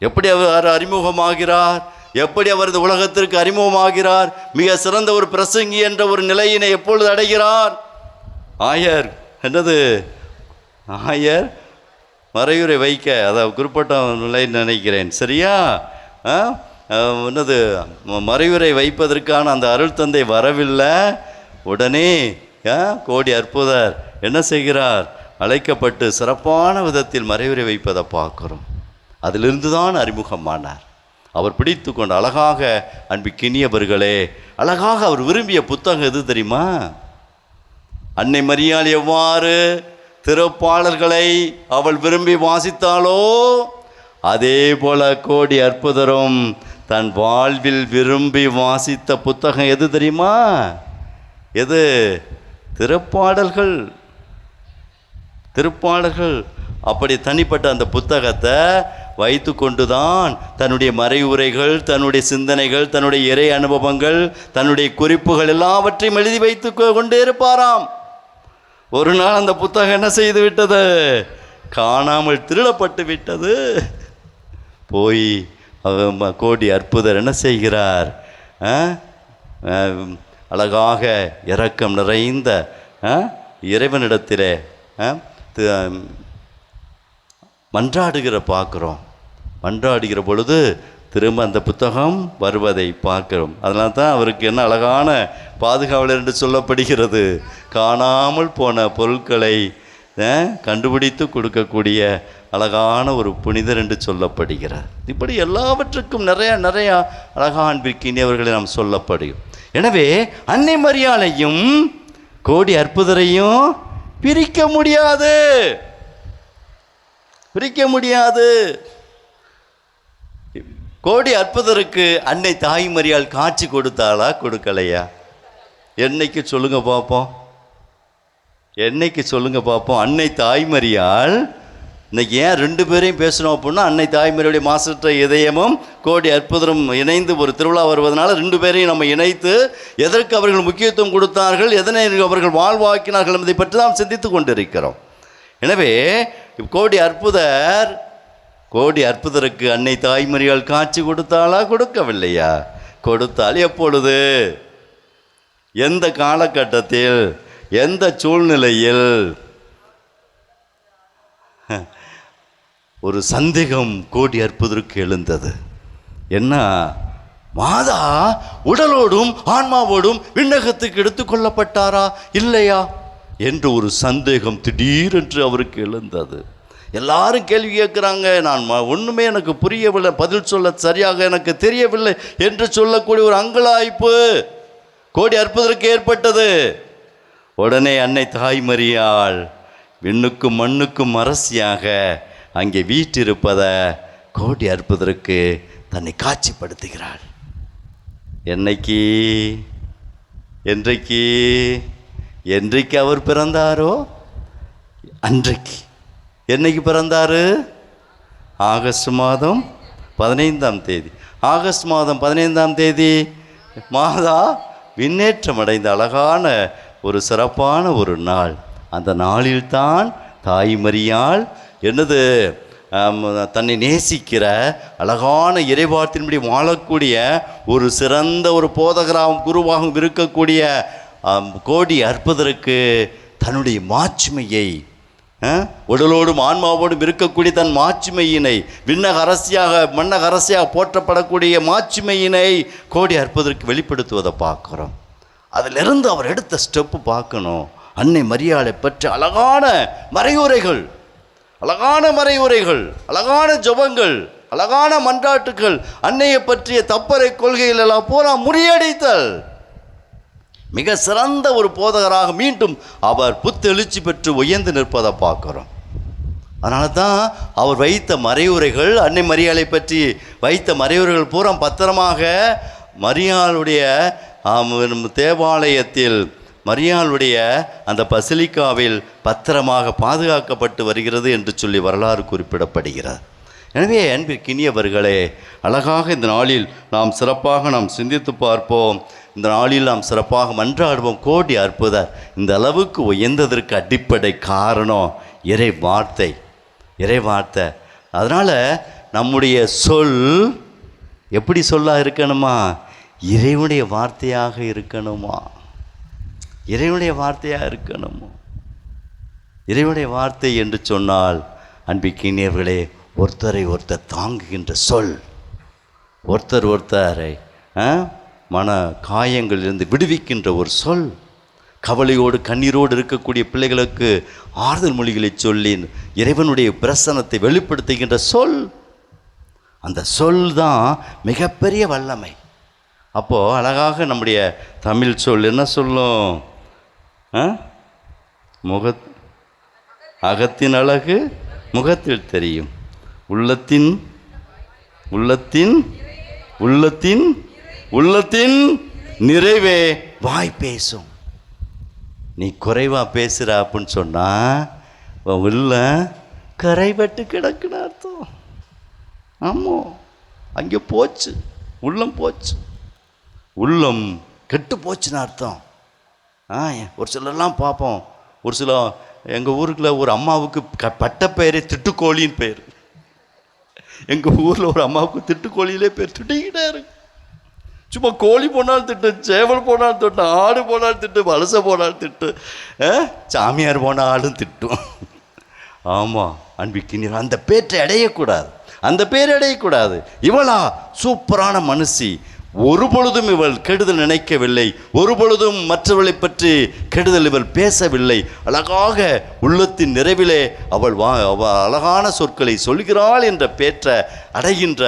எப்படி அவர் அறிமுகமாகிறார், எப்படி அவர் இந்த உலகத்திற்கு அறிமுகமாகிறார், மிக சிறந்த ஒரு பிரசங்கி என்ற ஒரு நிலையினை எப்பொழுது அடைகிறார்? ஆயர் மறையுரை வைக்க, அதாவது குறிப்பிட்ட நிலைன்னு நினைக்கிறேன், சரியா? மறையுரை வைப்பதற்கான அந்த அருள் தந்தை வரவில்லை. உடனே கோடி அற்புதர் என்ன செய்கிறார்? அழைக்கப்பட்டு சிறப்பான விதத்தில் மறைவுரை வைப்பதை பார்க்குறோம். அதிலிருந்து தான் அறிமுகமானார். அவர் பிடித்து கொண்ட அழகாக அன்பிக்கினியவர்களே, அழகாக அவர் விரும்பிய புத்தகம் எது தெரியுமா? அன்னை மரியாள் எவ்வாறு திருப்பாடல்களை அவள் விரும்பி வாசித்தாளோ அதே போல கோடி அற்புதரும் தன் வாழ்வில் விரும்பி வாசித்த புத்தகம் எது தெரியுமா? எது? திருப்பாடல்கள். திருப்பாடல்கள். அப்படி தனிப்பட்ட அந்த புத்தகத்தை வைத்து கொண்டுதான் தன்னுடைய மறைவுரைகள், தன்னுடைய சிந்தனைகள், தன்னுடைய இறை அனுபவங்கள், தன்னுடைய குறிப்புகள் எல்லாவற்றையும் எழுதி வைத்து கொண்டே இருப்பாராம். ஒரு நாள் அந்த புத்தகம் என்ன செய்து விட்டது? காணாமல் திருடப்பட்டு விட்டது. போய் கோடி அற்புதர் என்ன செய்கிறார்? அழகாக இரக்கம் நிறைந்த இறைவனிடத்திலே மன்றாடுகிற பார்க்குறோம். மன்றாடுகிற பொழுது திரும்ப அந்த புத்தகம் வருவதை பார்க்கிறோம். அதனால தான் அவருக்கு என்ன அழகான பாதுகாவலர் என்று சொல்லப்படுகிறது. காணாமல் போன பொருட்களை கண்டுபிடித்து கொடுக்கக்கூடிய அழகான ஒரு புனிதர் என்று சொல்லப்படுகிறார். இப்படி எல்லாவற்றுக்கும் நிறையா அழகான அன்பிற்கினியவர்களை நாம் சொல்லப்படும். எனவே அன்னை மரியாளையும் கோடி அற்புதரையும் பிரிக்க முடியாது, பிரிக்க முடியாது. கோடி அற்புதருக்கு அன்னை தாய் மரியாள் காட்சி கொடுத்தாளா, கொடுக்கலையா? என்னைக்கு சொல்லுங்க பார்ப்போம், என்னைக்கு சொல்லுங்க பார்ப்போம். அன்னை தாய் மரியாள் இன்னைக்கு ஏன் ரெண்டு பேரையும் பேசணும் அப்படின்னா, அன்னை தாய்மரியுடைய மாசற்ற இதயமும் கோடி அற்புதரும் இணைந்து ஒரு திருவிழா வருவதனால ரெண்டு பேரையும் நம்ம இணைத்து எதற்கு அவர்கள் முக்கியத்துவம் கொடுத்தார்கள், எதனை அவர்கள் வாழ்வாக்கினார்கள் என்பதை பற்றி நாம் சிந்தித்து கொண்டிருக்கிறோம். எனவே கோடி அற்புதருக்கு அன்னை தாய்மரியாள் காட்சி கொடுத்தாளா, கொடுக்கவில்லையா? கொடுத்தால் எப்பொழுது, எந்த காலகட்டத்தில், எந்த சூழ்நிலையில்? ஒரு சந்தேகம் கோடி அற்புதருக்கு எழுந்தது. என்ன, மாதா உடலோடும் ஆன்மாவோடும் விண்ணகத்துக்கு எடுத்துக்கொள்ளப்பட்டாரா இல்லையா என்று ஒரு சந்தேகம் திடீரென்று அவருக்கு எழுந்தது. எல்லாரும் கேள்வி கேட்குறாங்க. நான் ஒன்றுமே எனக்கு புரியவில்லை, பதில் சொல்ல சரியாக எனக்கு தெரியவில்லை என்று சொல்லக்கூடிய ஒரு அங்கலாய்ப்பு கோடி அற்புதருக்கு ஏற்பட்டது. உடனே அன்னை தாய் மரியாள் விண்ணுக்கும் மண்ணுக்கும் அரசியாக அங்கே வீற்றிருப்பதை கோடி அற்புதருக்கு தன்னை காட்சிப்படுத்துகிறாள். என்றைக்கு அவர் பிறந்தாரோ அன்றைக்கு. என்னைக்கு பிறந்தாரு? ஆகஸ்ட் மாதம் 15ஆம் தேதி. ஆகஸ்ட் மாதம் 15ஆம் தேதி மாதா விண்ணேற்றம் அடைந்த அழகான ஒரு சிறப்பான ஒரு நாள். அந்த நாளில்தான் தாய் மரியாள் என்னது தன்னை நேசிக்கிற அழகான இறைவார்த்தையின்படி வாழக்கூடிய ஒரு சிறந்த ஒரு போதகராகவும் குருவாகவும் இருக்கக்கூடிய கோடி அற்புதருக்கு தன்னுடைய மாட்சிமையை, உடலோடும் ஆன்மாவோடும் இருக்கக்கூடிய தன் மாட்சிமையினை, விண்ணக அரசியாக மன்னக அரசியாக போற்றப்படக்கூடிய மாட்சிமையினை கோடி அற்புதருக்கு வெளிப்படுத்துவதை பார்க்குறோம். அதிலிருந்து அவர் எடுத்த ஸ்டெப்பு பார்க்கணும். அன்னை மரியாளை பற்றி அழகான மறையுரைகள், அழகான ஜெபங்கள், அழகான மன்றாட்டுகள், அன்னையை பற்றிய தப்பறை கொள்கைகள் எல்லாம் பூரா முறியடித்தல். மிக சிறந்த ஒரு போதகராக மீண்டும் அவர் புத்தெழுச்சி பெற்று உயர்ந்து நிற்பதை பார்க்குறோம். அதனால தான் அவர் வைத்த மறையுரைகள், அன்னை மரியாளை பற்றி வைத்த மறையுரைகள் பூரா பத்திரமாக மரியாளுடைய தேவாலயத்தில், மரியாளுடைய அந்த பசிலிக்காவில் பத்திரமாக பாதுகாக்கப்பட்டு வருகிறது என்று சொல்லி வரலாறு குறிப்பிடப்படுகிறது. எனவே அன்பிற்கினியவர்களே, அழகாக இந்த நாளில் நாம் சிறப்பாக சிந்தித்து பார்ப்போம். இந்த நாளில் நாம் சிறப்பாக மன்றாடுவோம். கோடி அற்புதர் இந்த அளவுக்கு உயர்ந்ததற்கு அடிப்படை காரணம் இறை வார்த்தை. அதனால் நம்முடைய சொல் எப்படி சொல்ல இருக்கணுமா? இறைவனுடைய வார்த்தையாக இருக்கணுமா? இறைவனுடைய வார்த்தை என்று சொன்னால் அன்பிற்கினியவர்களே, ஒருத்தரை ஒருத்தர் தாங்குகின்ற சொல், ஒருத்தரை மன காயங்களிலிருந்து விடுவிக்கின்ற ஒரு சொல், கவலையோடு கண்ணீரோடு இருக்கக்கூடிய பிள்ளைகளுக்கு ஆறுதல் மொழிகளை சொல்லி இறைவனுடைய பிரசன்னத்தை வெளிப்படுத்துகின்ற சொல். அந்த சொல் தான் மிகப்பெரிய வல்லமை. அப்போது அழகாக நம்முடைய தமிழ் சொல் என்ன சொல்லும்? அகத்தின் அழகு முகத்தில் தெரியும், உள்ளத்தின் உள்ளத்தின் உள்ளத்தின் உள்ளத்தின் நிறைவே வாய் பேசும். நீ குறைவாக பேசுகிற அப்படின்னு சொன்னால் உள்ள கரைபட்டு கிடக்குன்னு அர்த்தம். ஆமாம், அங்கே போச்சு, உள்ளம் போச்சு, உள்ளம் கெட்டு போச்சுன்னு அர்த்தம். ஒரு சிலர்லாம் பார்ப்போம், ஒரு சில எங்கள் ஊருக்குள்ள ஒரு அம்மாவுக்கு பட்ட பெயரே திட்டுக்கோழின்னு பேர். எங்கள் ஊரில் ஒரு அம்மாவுக்கு திட்டுக்கோழியிலே பேர், திட்டிக்கிட்டே இருக்கு. சும்மா கோழி போனாலும் திட்டு, சேவல் போனாலும் திட்டு, ஆடு போனாலும் திட்டு, வலசை போனாலும் திட்டு, சாமியார் போனாலும் திட்டும். ஆமாம் அன்பிக்கினீர், அந்த பேற்றை அடையக்கூடாது, அந்த பேர் அடையக்கூடாது. இவளா சூப்பரான மனுஷி, ஒரு பொழுதும் இவள் கெடுதல் நினைக்கவில்லை, ஒரு பொழுதும் மற்றவளை பற்றி கெடுதல் இவள் பேசவில்லை. அழகாக உள்ளத்தின் நிறைவிலே அவள் அழகான சொற்களை சொல்கிறாள் என்ற பேற்ற அடைகின்ற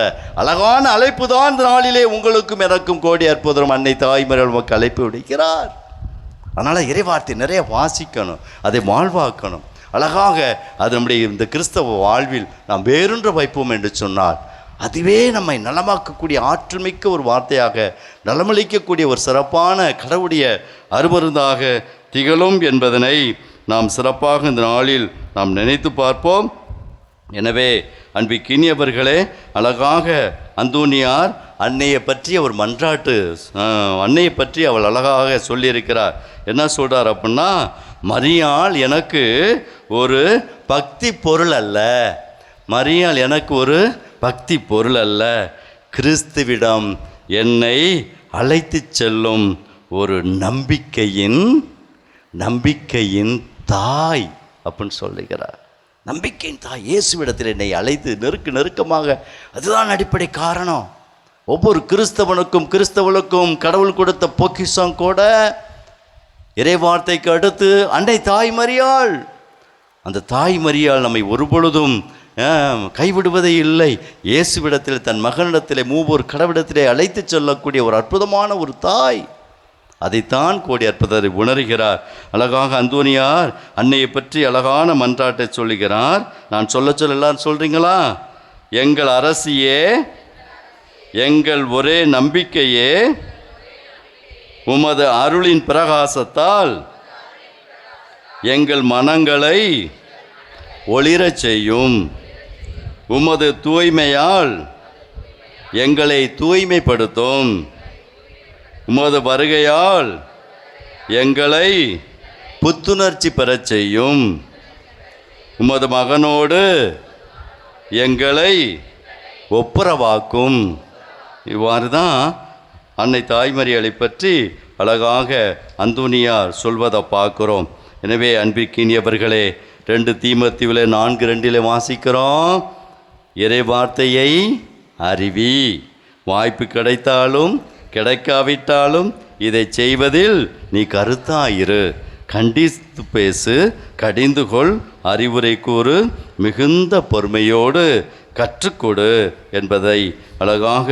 அழகான அழைப்பு தான் இந்த நாளிலே உங்களுக்கும் எனக்கும் கோடி அற்புதம் அன்னை தாய்மர்கள் நமக்கு அழைப்பு விடுக்கிறார். அதனால் இறைவார்த்தை நிறைய வாசிக்கணும், அதை வாழ்வாக்கணும். அழகாக அது நம்முடைய இந்த கிறிஸ்தவ வாழ்வில் நாம் வேறொன்று வைப்போம் என்று சொன்னால் அதுவே நம்மை நலமாக்கக்கூடிய ஆற்றல் மிக்க ஒரு வார்த்தையாக, நலமளிக்கக்கூடிய ஒரு சிறப்பான கடவுளுடைய அருமருந்தாக திகழும் என்பதனை நாம் சிறப்பாக இந்த நாளில் நாம் நினைத்து பார்ப்போம். எனவே அன்பிக்கினியவர்களே, அழகாக அந்தோனியார் அன்னையை பற்றி ஒரு மன்றாட்டு, அன்னையை பற்றி அவள் அழகாக சொல்லியிருக்கிறார். என்ன சொல்கிறார் அப்படின்னா, மரியாள் எனக்கு ஒரு பக்தி பொருள் அல்ல, மரியாள் எனக்கு ஒரு பக்தி பொருள் அல்ல, கிறிஸ்துவிடம் என்னை அழைத்து செல்லும் ஒரு நம்பிக்கையின் தாய் அப்படின்னு சொல்லுகிறார். நம்பிக்கையின் தாய் இயேசுவிடத்தில் என்னை அழைத்து நெருக்கமாக, அதுதான் அடிப்படை காரணம். ஒவ்வொரு கிறிஸ்தவனுக்கும் கடவுள் கொடுத்த பொக்கிஷம் கூட இறைவார்த்தைக்கு அடுத்து அன்னை தாய் மரியாள். அந்த தாய் மரியாள் நம்மை ஒருபொழுதும் கைவிடுவதே இல்லை. இயேசுவிடத்தில் தன் மகனிடத்திலே மூவர் கடவுளிடத்திலே அழைத்து செல்லக்கூடிய ஒரு அற்புதமான ஒரு தாய். அதைத்தான் கோடி அற்புதரை உணர்கிறார். அழகாக அந்தோனியார் அன்னையை பற்றி அழகான மன்றாட்டை சொல்லுகிறார். நான் சொல்ல எல்லாரும் சொல்கிறீங்களா? எங்கள் அரசியே, எங்கள் ஒரே நம்பிக்கையே, உமது அருளின் பிரகாசத்தால் எங்கள் மனங்களை ஒளிரச் செய்யும், உமது தூய்மையால் எங்களை தூய்மைப்படுத்தும், உமது வருகையால் எங்களை புத்துணர்ச்சி பெறச் செய்யும், உமது மகனோடு எங்களை ஒப்புரவாக்கும். இவ்வாறு தான் அன்னை தாய்மரியாளை பற்றி அழகாக அந்தோனியார் சொல்வதை பார்க்குறோம். எனவே அன்பிற்கினியவர்களே, 2 தீமோத்தேயுவிலே 4:2 வாசிக்கிறோம், இறை வார்த்தையை அறிவி, வாய்ப்பு கிடைத்தாலும் கிடைக்காவிட்டாலும் இதை செய்வதில் நீ கருத்தாயிரு, கண்டித்து பேசு, கடிந்து கொள், அறிவுரை கூறு, மிகுந்த பொறுமையோடு கற்றுக்கொடு என்பதை அழகாக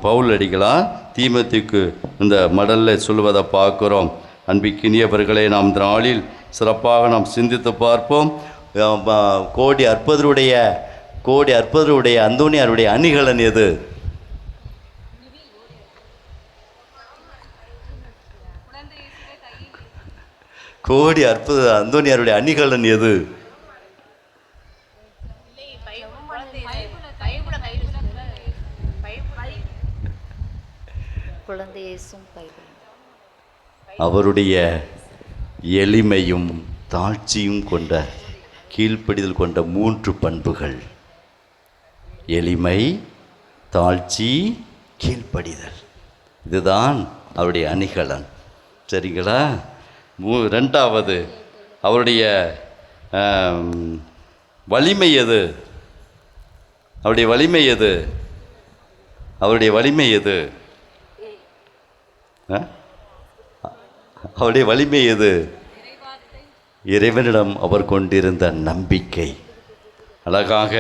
பவுல் அடிகளார் தீமோத்தேயுக்கு இந்த மடலில் சொல்வதை பார்க்குறோம். அன்பிக்கினியவர்களை நாம் இந்த நாளில் சிறப்பாக நாம் சிந்தித்து பார்ப்போம். கோடி அற்புதருடைய அந்தோனியாருடைய அணிகலன் எது? கோடி அந்தோனியாருடைய அணிகலன் எது? அவருடைய எளிமையும் தாழ்ச்சியும் கொண்ட, கீழ்ப்படிதல் கொண்ட 3 பண்புகள்: எளிமை, தாழ்ச்சி, கீழ்ப்படிதல். இதுதான் அவருடைய அணிகலன். சரிங்களா? 2வது அவருடைய வலிமை எது? அவருடைய வலிமை எது? அவருடைய வலிமை எது? அவருடைய வலிமை எது? இறைவனிடம் அவர் கொண்டிருந்த நம்பிக்கை. அழகாக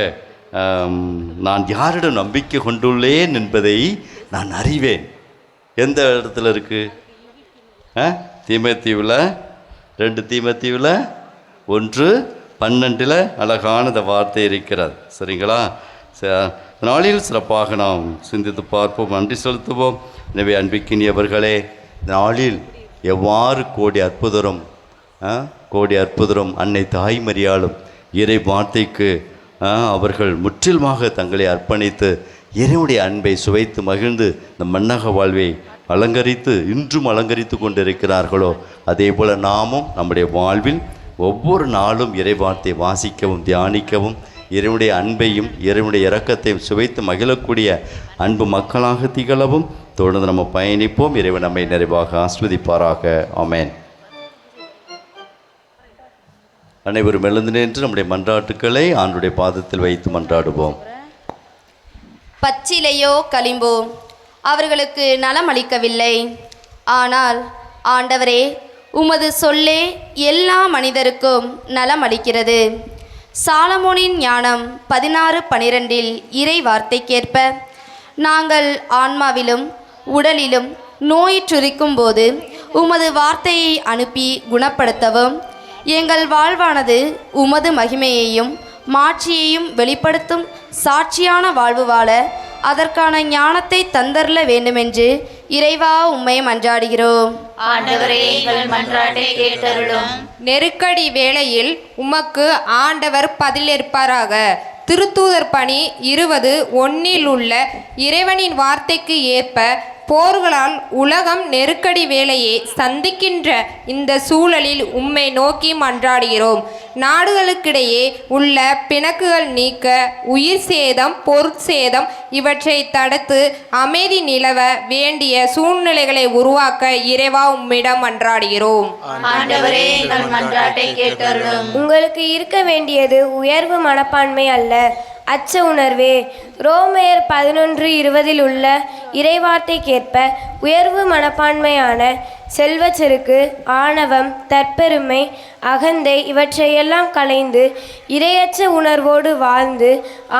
நான் யாரிடம் நம்பிக்கை கொண்டுள்ளேன் என்பதை நான் அறிவேன். எந்த இடத்துல இருக்குது? தீமோத்தேயுவில் 2 தீமோத்தேயுவில் 1:12 அழகான இந்த வார்த்தை இருக்கிறது. சரிங்களா? நாளில் சிறப்பாக நாம் சிந்தித்து பார்ப்போம், நன்றி செலுத்துவோம். எனவே அன்பிக்கினியவர்களே, நாளில் எவ்வாறு கோடி அற்புதரும் அன்னை தாய்மரியாளும் இறை வார்த்தைக்கு அவர்கள் முற்றிலுமாக தங்களை அர்ப்பணித்து இறைவனுடைய அன்பை சுவைத்து மகிழ்ந்து இந்த மன்னக வாழ்வை அலங்கரித்து இன்றும் அலங்கரித்து கொண்டிருக்கிறார்களோ, அதே போல் நாமும் நம்முடைய வாழ்வில் ஒவ்வொரு நாளும் இறை வார்த்தை வாசிக்கவும் தியானிக்கவும் இறைவனுடைய அன்பையும் இறைவனுடைய இரக்கத்தையும் சுவைத்து மகிழக்கூடிய அன்பு மக்களாக திகழவும் தொடர்ந்து நம்ம பயணிப்போம். இறைவன் நம்மை நிறைவாக ஆஸ்வதிப்பாராக. ஆமென். அனைவரும் எழுந்து நின்று நம்முடைய மன்றாட்டுக்களை ஆண்டுடைய பாதத்தில் வைத்து மன்றாடுவோம். பச்சிலையோ களிம்போ அவர்களுக்கு நலம் அளிக்கவில்லை. ஆனால் ஆண்டவரே, உமது சொல்லே எல்லா மனிதருக்கும் நலம் அளிக்கிறது. சாலமோனின் ஞானம் 16:12 இறை வார்த்தைக்கேற்ப நாங்கள் ஆன்மாவிலும் உடலிலும் நோயுற்றிருக்கும் போது உமது வார்த்தையை அனுப்பி குணப்படுத்தவும், எங்கள் வாழ்வானது உமது மகிமையையும் மாட்சியையும் வெளிப்படுத்தும் சாட்சியான வாழ்வு வாழ அதற்கான ஞானத்தை தந்தருள வேண்டுமென்று இறைவா உம்மை மன்றாடுகிறோம். ஆண்டவரே, எங்கள் மன்றாட்டை கேட்டருளும். நெருக்கடி வேளையில் உமக்கு ஆண்டவர் பதிலளிப்பாராக. திருத்தூதர் பணி 20:1 உள்ள இறைவனின் வார்த்தைக்கு ஏற்ப போர்களால் உலகம் நெருக்கடி வேளையை சந்திக்கின்ற இந்த சூழலில் உம்மை நோக்கி மன்றாடுகிறோம். நாடுகளுக்கிடையே உள்ள பிணக்குகள் நீக்க, உயிர் சேதம், பொருட்சேதம் இவற்றை தடுத்து அமைதி நிலவ வேண்டிய சூழ்நிலைகளை உருவாக்க இறைவா உம்மிடம் மன்றாடுகிறோம். ஆண்டவரே, எங்கள் மன்றாட்டை கேட்டருளும். உங்களுக்கு இருக்க வேண்டியது உயர்வு மனப்பான்மை அல்ல, அச்ச உணர்வே. ரோமையர் 11:20 உள்ள இறைவார்த்தைக்கேற்ப உயர்வு மனப்பான்மையான செல்வச்செருக்கு, ஆணவம், தற்பெருமை, அகந்தை இவற்றையெல்லாம் களைந்து இரையற்ற உணர்வோடு வாழ்ந்து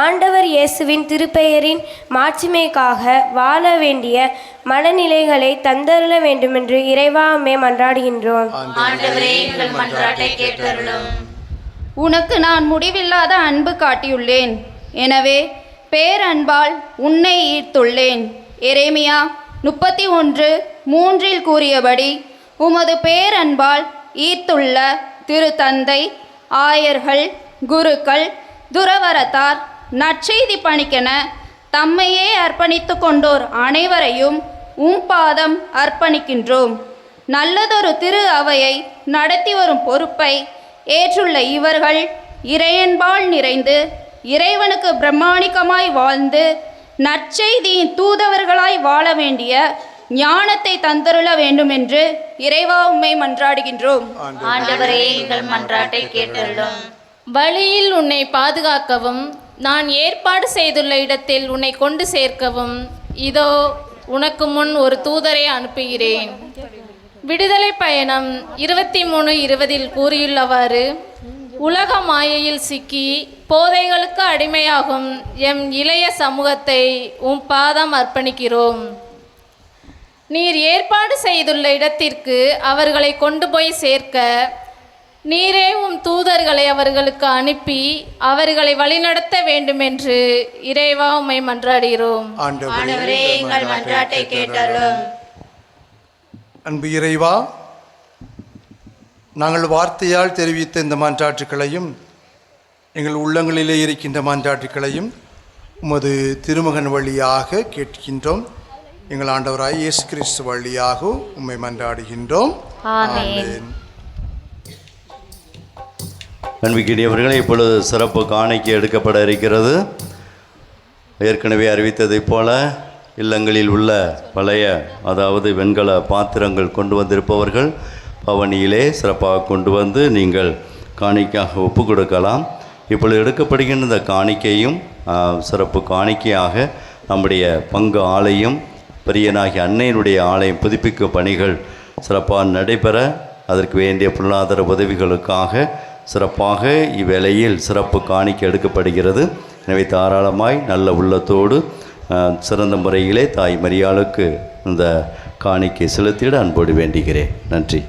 ஆண்டவர் இயேசுவின் திருப்பெயரின் மாட்சிமைக்காக வாழ வேண்டிய மனநிலைகளை தந்தருள வேண்டுமென்று இறைவாமே மன்றாடுகின்றோம். ஆண்டவரே, எங்கள் மன்றாட்டை கேட்டருளும். உனக்கு நான் முடிவில்லாத அன்பு காட்டியுள்ளேன், எனவே பேரன்பால் உன்னை ஈர்த்துள்ளேன். எரேமியா 31:3 கூறியபடி உமது பேரன்பால் ஈர்த்துள்ள திருத்தந்தை, ஆயர்கள், குருக்கள், துறவரத்தார், நற்செய்தி பணிக்கென தம்மையே அர்ப்பணித்து கொண்டோர் அனைவரையும் பாதம் அர்ப்பணிக்கின்றோம். நல்லதொரு திரு அவையை நடத்தி வரும் பொறுப்பை ஏற்றுள்ள இவர்கள் இறையன்பால் நிறைந்து இறைவனுக்கு பிரமாணிக்கமாய் வாழ்ந்து நற்செய்தியின் தூதவர்களாய் வாழ வேண்டிய ஞானத்தை தந்தருள வேண்டும் என்று இறைவா உம்மை மன்றாடுகின்றோம். ஆண்டவரே, எங்கள் மன்றாட்டை கேட்டருளும். வழியில் உன்னை பாதுகாக்கவும், நான் ஏற்பாடு செய்துள்ள இடத்தில் உன்னை கொண்டு சேர்க்கவும் இதோ உனக்கு முன் ஒரு தூதரை அனுப்புகிறேன். விடுதலை பயணம் 23:20 கூறியுள்ளவாறு, உலக மாயையில் சிக்கி போதைகளுக்கு அடிமையாகும் எம் இளைய சமூகத்தை பாதம் அர்ப்பணிக்கிறோம். நீர் ஏற்பாடு செய்துள்ள இடத்திற்கு அவர்களை கொண்டு போய் சேர்க்க நீரே தூதர்களை அவர்களுக்கு அனுப்பி அவர்களை வழிநடத்த வேண்டுமென்று இறைவா உம்மை மன்றாடுகிறோம். ஆண்டவரே, எங்கள் மன்றாட்டை கேட்டருளும். அன்பு இறைவா, நாங்கள் வார்த்தையால் தெரிவித்த இந்த மன்றாட்டுக்களையும் எங்கள் உள்ளங்களிலே இருக்கின்ற மன்றாட்டுக்களையும் உமது திருமகன் வழியாக கேட்கின்றோம். எங்கள் ஆண்டவராய் இயேசு கிறிஸ்து வழியாக உம்மை மன்றாடுகின்றோம். ஆமென். அன்பிற்கினியவர்களே, இப்பொழுது சிறப்பு காணிக்கை எடுக்கப்பட இருக்கிறது. ஏற்கனவே அறிவித்ததைப் போல இல்லங்களில் உள்ள பழைய, அதாவது வெண்கல பாத்திரங்கள் கொண்டு வந்திருப்பவர்கள் பவனியிலே சிறப்பாக கொண்டு வந்து நீங்கள் காணிக்கையாக ஒப்பு கொடுக்கலாம். இப்பொழுது எடுக்கப்படுகின்ற இந்த காணிக்கையும் சிறப்பு காணிக்கையாக நம்முடைய பங்கு ஆலயம், பெரியனாகிய அன்னையினுடைய ஆலயம் புதுப்பிக்கும் பணிகள் சிறப்பாக நடைபெற அதற்கு வேண்டிய பொருளாதார உதவிகளுக்காக சிறப்பாக இவ்வேளையில் சிறப்பு காணிக்கை எடுக்கப்படுகிறது. எனவே தாராளமாய் நல்ல உள்ளத்தோடு சிறந்த முறையிலே தாய் மரியாளுக்கு இந்த காணிக்கை செலுத்திட அன்போடு வேண்டுகிறேன். நன்றி.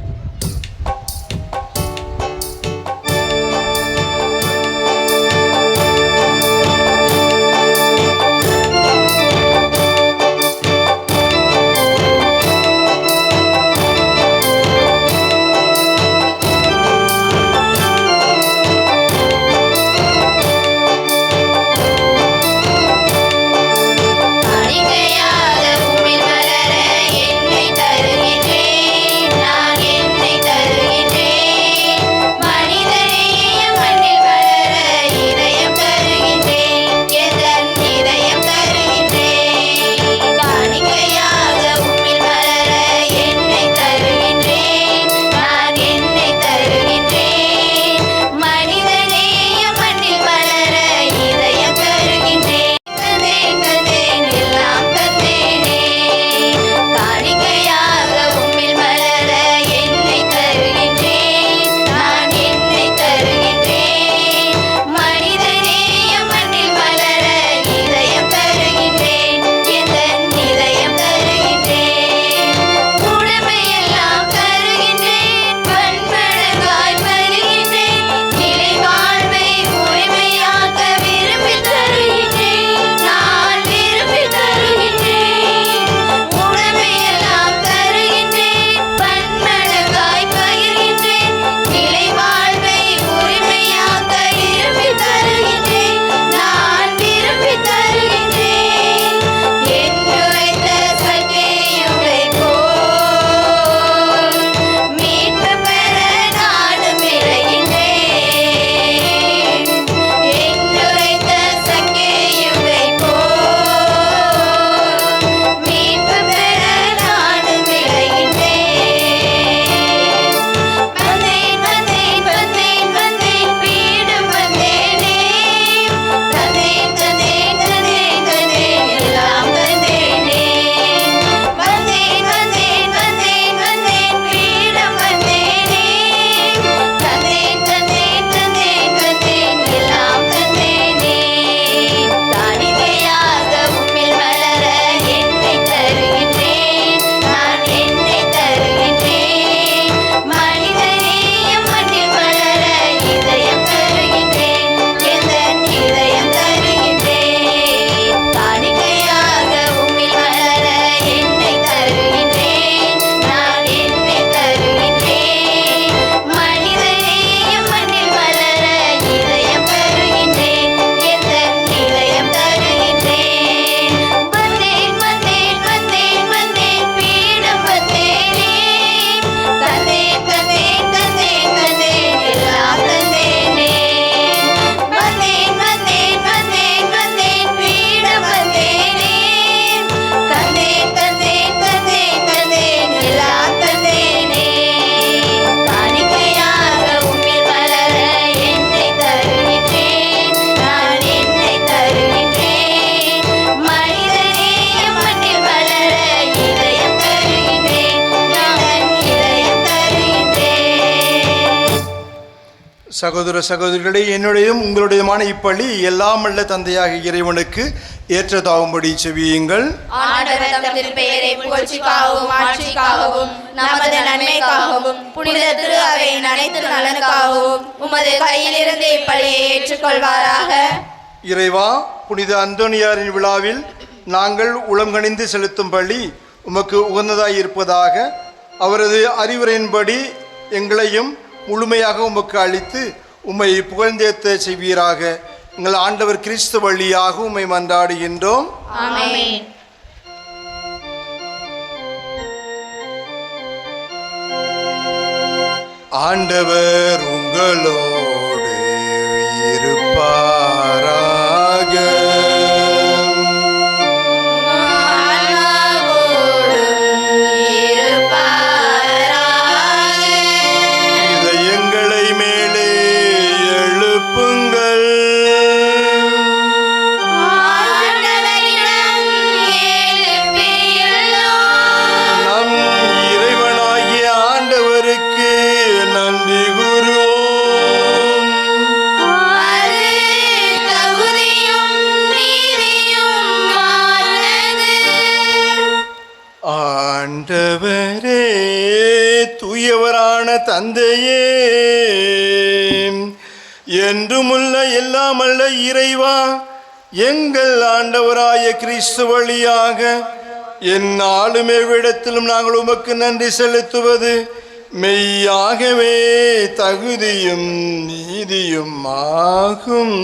சகோதர சகோதரிகளே, என்னுடையும் உங்களுடையமான இப்பள்ளி எல்லாம் வல்ல தந்தையாக இறைவனுக்கு ஏற்றதாகும்படி செவியுங்கள். ஆண்டவர் தம் திருப்பெயரை புகழ்ச்சிக்காகவும் ஆட்சிக்காகவும் நமது நன்மைக்காகவும் புனித திரு அவையின் அனைத்து நலனுக்காகவும் உமது கையிலிருந்து இப்பள்ளியை ஏற்றுக்கொள்வாராக. இறைவா, புனித அந்தோனியாரின் விழாவில் நாங்கள் உளம்கணிந்து செலுத்தும் பள்ளி உமக்கு உகந்ததாய் இருப்பதாக. அவரது அறிவுரையின்படி எங்களையும் முழுமையாக உமக்கு அளித்து உம்மை புகழ்ந்தேத்த செய்வீராக. எங்கள் ஆண்டவர் கிறிஸ்து வழியாக உம்மை மன்றாடுகின்றோம். ஆமென். ஆண்டவர் உங்களோடு இருப்பாராக. இதயங்களை மேலே எழுப்புங்கள். நம் இறைவனாகிய ஆண்டவருக்கு நன்றி கூறுவோம். தூயவரான தந்தையே, என்றுமுள்ள எல்லாமல்ல இறைவா, எங்கள் ஆண்டவராய கிறிஸ்து வழியாக எந்நாளும் எவ்விடத்திலும் நாங்கள் உமக்கு நன்றி செலுத்துவது மெய்யாகவே தகுதியும் நீதியும் ஆகும்.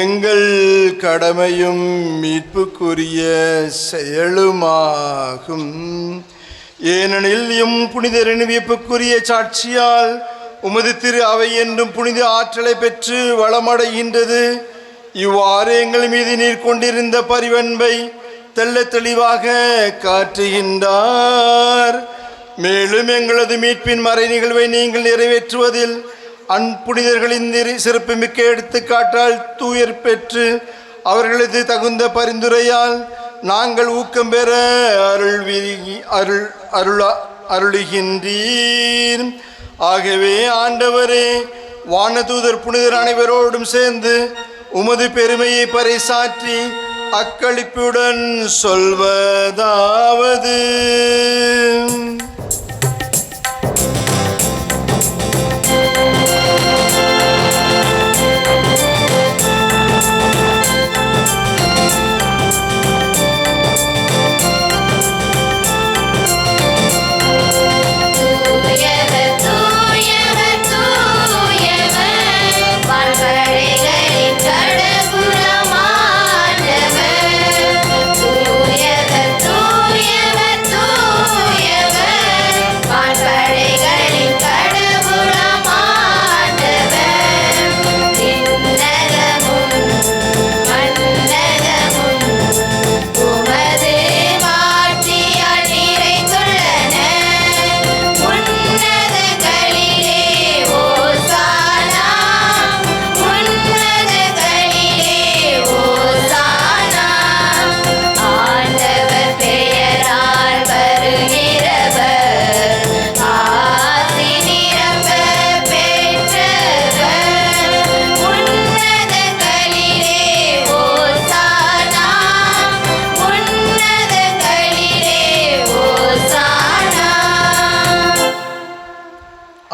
எங்கள் கடமையும் மீட்புக்குரிய செயலுமாகும். ஏனெனில் எம் புனிதரின் வியப்புக்குரிய சாட்சியால் உமது திரு அவை என்றும் புனித ஆற்றலை பெற்று வளமடைகின்றது. இவ்வாறு எங்கள் மீது நீர் கொண்டிருந்த பரிவன்பை தெள்ள தெளிவாக காட்டுகின்றார். மேலும் எங்களது மீட்பின் மறை நிகழ்வை நீங்கள் நிறைவேற்றுவதில் அன்புனிதர்களின் சிறப்புமிக்க எடுத்துக்காட்டால் தூயர் பெற்று அவர்களது தகுந்த பரிந்துரையால் நாங்கள் ஊக்கம் பெற அருளுகின்றீர். ஆகவே ஆண்டவரே, வானதூதர் புனிதர் அனைவரோடும் சேர்ந்து உமது பெருமையை பறைசாற்றி அக்களிப்புடன் சொல்வதாவது: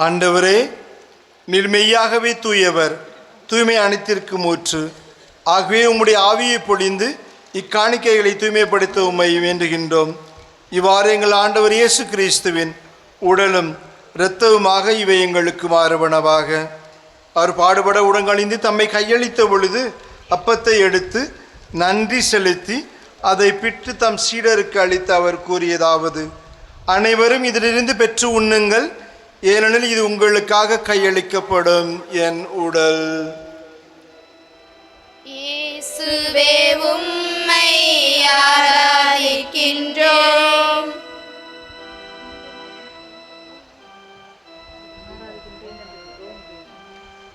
ஆண்டவரே, நீர் மெய்யாகவே தூயவர், தூய்மை அனைத்திற்கும் ஊற்று. ஆகவே உம்முடைய ஆவியை பொழிந்து இக்காணிக்கைகளை தூய்மைப்படுத்த உம்மை வேண்டுகின்றோம். இவ்வாறு எங்கள் ஆண்டவர் இயேசு கிறிஸ்துவின் உடலும் இரத்தவுமாக இவை எங்களுக்கு மாறுபனவாக. அவர் பாடுபட உடங்கணிந்து தம்மை கையளித்த பொழுது அப்பத்தை எடுத்து நன்றி செலுத்தி அதை பிட்டு தம் சீடருக்கு அளித்து அவர் கூறியதாவது: அனைவரும் இதிலிருந்து பெற்று உண்ணுங்கள், ஏனெனில் இது உங்களுக்காக கையளிக்கப்படும் என் உடல். இயேசுவே உம்மை ஆராதிக்கின்றோம்.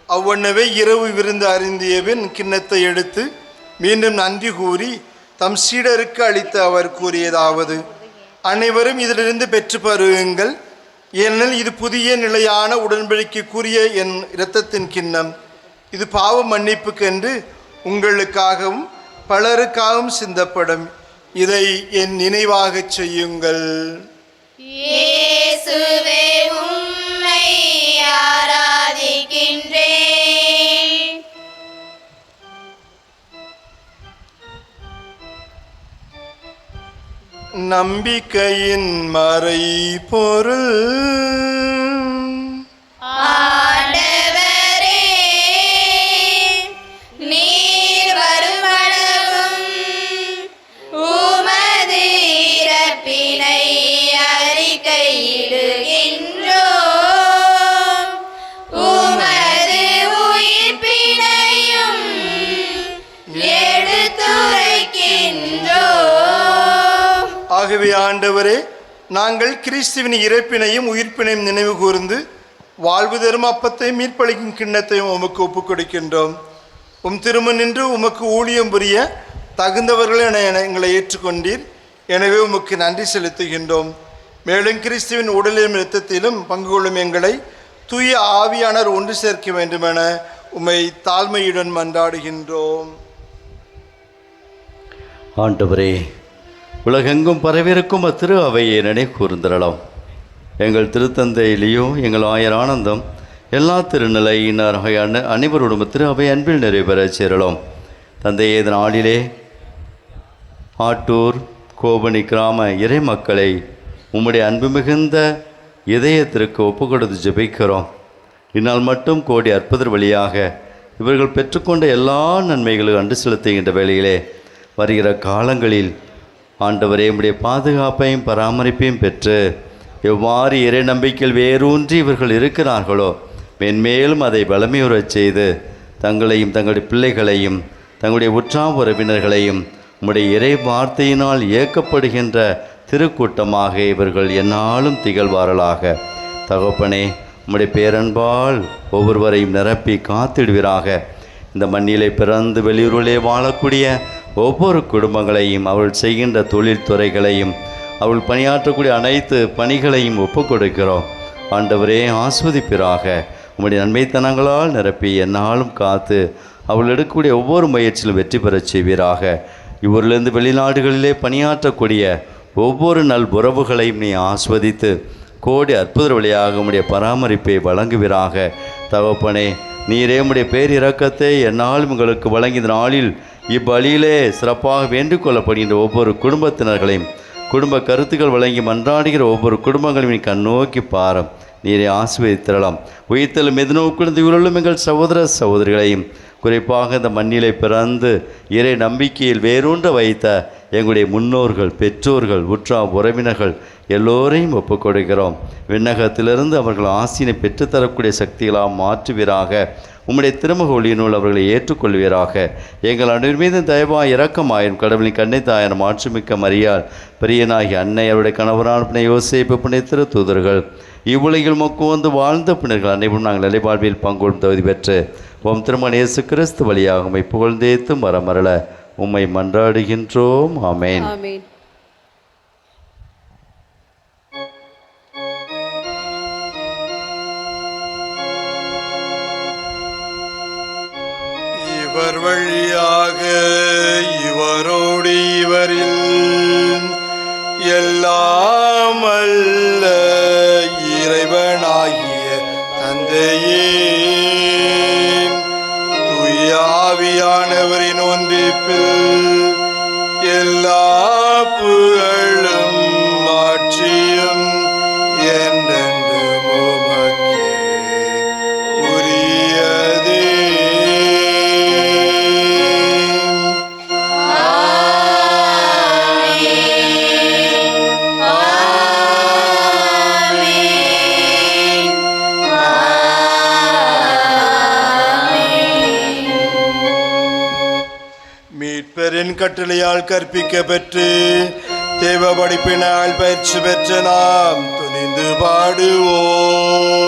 அவ்வண்ணவே இரவு விருந்து அருந்தியபின் கிண்ணத்தை எடுத்து மீண்டும் நன்றி கூறி தம் சீடருக்கு அளித்து அவர் கூறியதாவது: அனைவரும் இதிலிருந்து பெற்று பருகுங்கள், ஏனெனில் இது புதிய நிலையான உடன்படிக்கைக்குரிய என் இரத்தத்தின் கிண்ணம். இது பாவ மன்னிப்புக்கென்று உங்களுக்காகவும் பலருக்காகவும் சிந்தப்படும். இதை என் நினைவாகச் செய்யுங்கள். இயேசுவே உம்மை ஆராதிக்கின்றேன். நம்பிக்கையின் மறை பொருள். ஆண்டவரே, நீர் வருமளவும் உமது இறப்பினை அறிக்கையிடுகின்றோம், உமது உயிர்ப்பினையும் எடுத்துரைக்கின்றோம். ஆகவே ஆண்டவரே, நாங்கள் கிறிஸ்துவின் இறப்பினையும் உயிர்ப்பினையும் நினைவு கூர்ந்து வாழ்வு தரும் அப்பத்தையும் மீட்பளிக்கும் கிண்ணத்தையும் உமக்கு ஒப்புக் கொடுக்கின்றோம். உம் திருமண் நின்று உமக்கு ஊழியம் புரிய தகுந்தவர்கள் என எங்களை ஏற்றுக்கொண்டீர். எனவே உமக்கு நன்றி செலுத்துகின்றோம். மேலும் கிறிஸ்துவின் உடலிலும் இரத்தத்திலும் பங்கு கொள்ளும் எங்களை தூய ஆவியானவர் ஒன்று சேர்க்க வேண்டுமென உம்மை தாழ்மையுடன் மன்றாடுகின்றோம். ஆண்டவரே, உலகெங்கும் பரவிருக்கும் அத்திரு அவையை நினை கூர்ந்திரலாம். எங்கள் திருத்தந்தை லியோ, எங்கள் ஆயர் ஆனந்தம், எல்லா திருநிலையினர் அனைவரோடும் திரு அவை அன்பில் நிறைவேறச் சேரலாம். தந்தையே, இந்த நாளிலே ஆட்டூர் கோபனி கிராம இறை மக்களை உம்முடைய அன்பு மிகுந்த இதயத்திற்கு ஒப்பு கொடுத்து ஜெபிக்கிறோம். இந்நாள் மட்டும் கோடி அற்புதர் வழியாக இவர்கள் பெற்றுக்கொண்ட எல்லா நன்மைகளும் அன்று செலுத்துகின்ற வேளையிலே வருகிற காலங்களில் ஆண்டவரே உம்முடைய பாதுகாப்பையும் பராமரிப்பையும் பெற்று எவ்வாறு இறை நம்பிக்கையில் வேரூன்றி இவர்கள் இருக்கிறார்களோ மென்மேலும் அதை வளமையுறச் செய்து தங்களையும் தங்களுடைய பிள்ளைகளையும் தங்களுடைய உற்றார் உறவினர்களையும் உம்முடைய இறை வார்த்தையினால் இயக்கப்படுகின்ற திருக்கூட்டமாக இவர்கள் எந்நாளும் திகழ்வார்களாக. தகப்பனே, உம்முடைய பேரன்பால் ஒவ்வொருவரையும் நிரப்பி காத்திடுவீராக. இந்த மண்ணிலே பிறந்து வெளியூரிலே வாழக்கூடிய ஒவ்வொரு குடும்பங்களையும், அவள் செய்கின்ற தொழில்துறைகளையும், அவள் பணியாற்றக்கூடிய அனைத்து பணிகளையும் ஒப்புக் கொடுக்கிறோம். ஆண்டவரே, ஆஸ்வதிப்பீராக. உம்முடைய நன்மைத்தனங்களால் நிரப்பி எந்நாளும் காத்து அவள் எடுக்கக்கூடிய ஒவ்வொரு முயற்சியிலும் வெற்றி பெறச் செய்வீராக. இவரிலிருந்து வெளிநாடுகளிலே பணியாற்றக்கூடிய ஒவ்வொரு நல் உறவுகளையும் நீ ஆஸ்வதித்து கோடி அற்புதர் வழியாக உம்முடைய பராமரிப்பை வழங்குவீராக. தகப்பனே, நீரே உம்முடைய பேரிரக்கத்தை எந்நாளும் உங்களுக்கு வழங்கிய நாளில் இப்பலியிலே சிறப்பாக வேண்டிக் கொள்ளப்படுகின்ற ஒவ்வொரு குடும்பத்தினர்களையும், குடும்ப கருத்துக்கள் வழங்கி மன்றாடுகிற ஒவ்வொரு குடும்பங்களையும் நீ கண்ணோக்கி பாரும். நீரை ஆசீர்வதித்திரலாம். உயிர்த்தலும் எதிர்நோக்குடன் உருளும் எங்கள் சகோதர சகோதரிகளையும், குறிப்பாக இந்த மண்ணிலை பிறந்து இறை நம்பிக்கையில் வேரூன்ற வைத்த எங்களுடைய முன்னோர்கள், பெற்றோர்கள், உற்றார் உறவினர்கள் எல்லோரையும் ஒப்புக் கொடுக்கிறோம். விண்ணகத்திலிருந்து அவர்கள் ஆசீனை பெற்றுத்தரக்கூடிய சக்திகளாக மாற்றுவீராக. உம்முடைய திருமுக ஒளியினுள் அவர்களை ஏற்றுக்கொள்வீராக. எங்கள் அனைவர் மீது தயவாய் இரக்கமாயிரும். கடவுளின் கண்ணை தாயான மாற்றுமிக்க மரியாள், பிரியனாகி அன்னை, அவருடைய கணவரான பின்ன யோசேப்பு, புனித திரு தூதர்கள், இவ்வுலகில் மொக்கு வந்து வாழ்ந்த பின்னர்கள் அனைவரும் நாங்கள் நிலைவாழ்வில் பங்கொள்ளும் தகுதி பெற்று உம் திருமகன் இயேசு கிறிஸ்து வழியாக உம்மை புகழ்ந்தேத்தும் வரமரள உம்மை மன்றாடுகின்றோம். ஆமென். இவர் வழியாக இவரோடு இவரில் எல்லாம் அல்ல இறைவனாகிய தந்தையே, தூயாவியானவரின் ஒன்றிப்பில் எல்லா புகழும் ஆட்சியும் என்றென்றும் உமக்கே உரியதே. மீட்பரின் கட்டளையால் கற்பிக்க பெற்று தேவ படிப்பினால் பயிற்சி பெற்ற நாம் துணிந்து பாடுவோம்.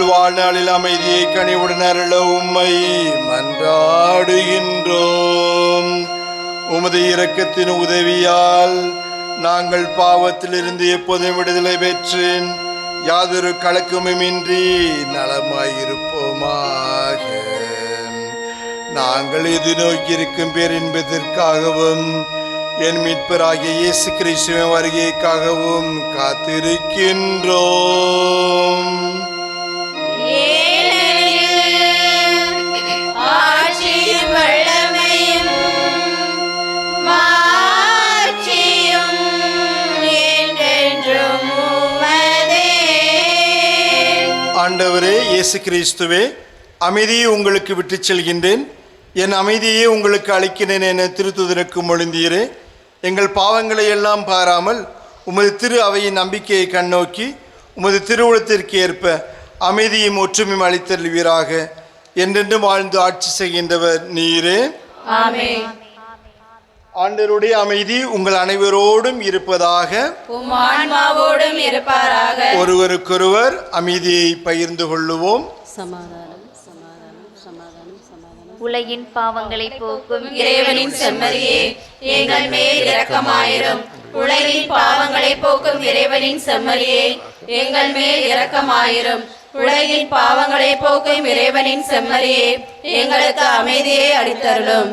வாழ்நாளில் அமைதியை கனிவுடன் அருள உம்மை மன்றாடுகின்றோம். உமது இரக்கத்தின் உதவியால் நாங்கள் பாவத்திலிருந்து எப்போதும் விடுதலை பெற்று யாதொரு கலக்கமுமின்றி நலமாயிருப்போமாக. நாங்கள் எதிர்நோக்கி இருக்கும் பேரின்பத்திற்காகவும் என் மீட்பராகிய இயேசு கிறிஸ்துவின் வருகைக்காகவும் காத்திருக்கின்றோம். ஆட்சியும் வல்லமையும் மாட்சியும் என்றென்றும் உமதே. ஆண்டவரே இயேசு கிறிஸ்துவே, அமைதியை உங்களுக்கு விட்டுச் செல்கின்றேன், என் அமைதியை உங்களுக்கு அளிக்கிறேன் என திருத்துதருக்கு மொழிந்தீரே. எங்கள் பாவங்களை எல்லாம் பாராமல் உமது திரு அவையின் நம்பிக்கையை கண்ணோக்கி உமது திருவுளத்திற்கு ஏற்ப அமைதியும் ஒற்றுமையும் அளித்தருள்வீராக. என்றென்றும் வாழ்ந்து ஆட்சி செய்கின்றவர் நீரே. ஆமென். ஆண்டவருடைய அமைதி உங்கள் அனைவரோடும் இருப்பதாக, உம் ஆன்மாவோடும் இருப்பாராக. ஒருவருக்கொருவர் அமைதியை பகிர்ந்து கொள்ளுவோம். உலகின் பாவங்களை போக்கும் இறைவனின் செம்மறியே, எங்கள் மேல் இரக்கமாயிரும். உலகின் பாவங்களை போக்கும் இறைவனின் செம்மறியே, எங்கள் மேல் இரக்கமாயிரும். உலகின் பாவங்களை போக்கும் இறைவனின் செம்மறியே, எங்களுக்கு அமைதியை அளித்தருளும்.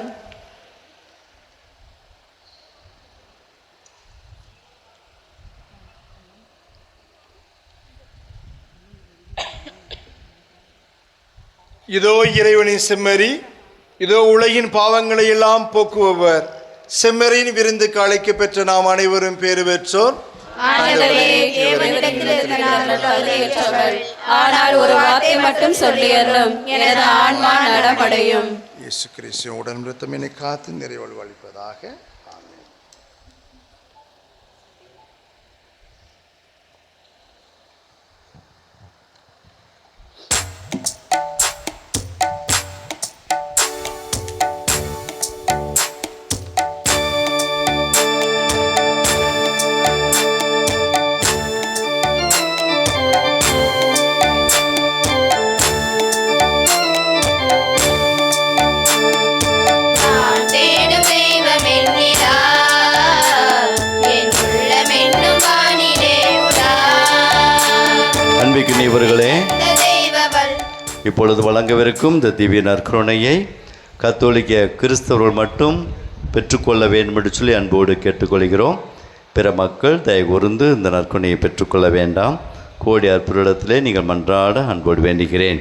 இதோ இறைவனின் செம்மறி, இதோ உலகின் பாவங்களை எல்லாம் போக்குபவர். செம்மறியின் விருந்துக்கு அழைக்க பெற்ற நாம் அனைவரும் பேறு பெற்றோர். ஆனால் ஒரு வார்த்தை மட்டும் சொல்லியறலும் எனது ஆன்மா நலமடையும். இயேசு கிறிஸ்துவின் உடன் இரத்தம் என்னை காத்து நிறைவாழ்வு அளிப்பதாக. இவர்களே, இப்பொழுது வழங்கவிருக்கும் இந்த திவ்ய நற்கருணையை கத்தோலிக்க கிறிஸ்தவர்கள் மட்டும் பெற்றுக்கொள்ள வேண்டும் என்று சொல்லி அன்போடு கேட்டுக்கொள்கிறோம். பிற மக்கள் தயவு கூர்ந்து இந்த நற்கருணையை பெற்றுக்கொள்ள வேண்டாம். கோடி அற்புதத்திலே நீங்கள் மன்றாட அன்போடு வேண்டுகிறேன்.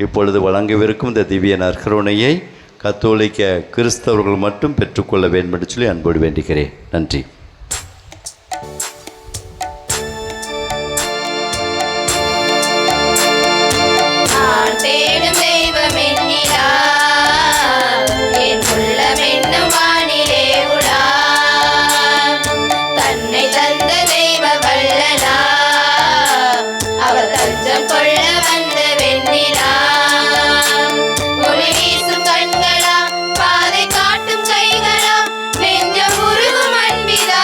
இப்பொழுது வழங்கவிருக்கும் இந்த திவ்ய நற்கருணையை கத்தோலிக்க கிறிஸ்தவர்கள் மட்டும் பெற்றுக்கொள்ள வேண்டும் என்று சொல்லி அன்போடு வேண்டுகிறேன். நன்றி. கண்களா பாதை காட்டும் கைகளா நெஞ்சம் உருகும் அன்பிதா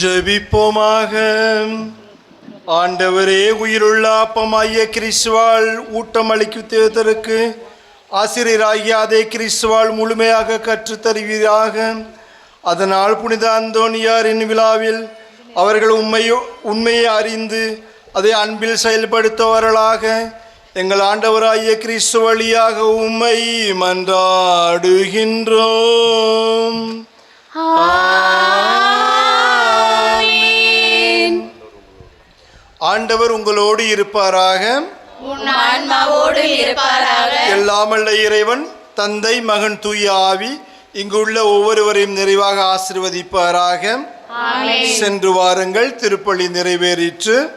ஜெபிப்போமாக. ஆண்டவரே, உயிருள்ள அப்பமாகிய கிறிஸ்துவால் ஊட்டம் அளிக்குவதற்கு ஆசிரியராகிய அதே கிறிஸ்துவால் முழுமையாக கற்றுத்தருவீராக. அதனால் புனித அந்தோனியாரின் விழாவில் அவர்கள் உண்மையை அறிந்து அதை அன்பில் செயல்படுத்துவர்களாக எங்கள் ஆண்டவராகிய கிறிஸ்து வழியாக உம்மை மன்றாடுகின்றோம். ஆண்டவர் உங்களோடு இருப்பாராக. எல்லாமல்ல இறைவன் தந்தை, மகன், தூய ஆவி இங்குள்ள ஒவ்வொருவரையும் நிறைவாக ஆசீர்வதிப்பாராக. சென்று வாருங்கள். திருப்பலி நிறைவேறிற்று.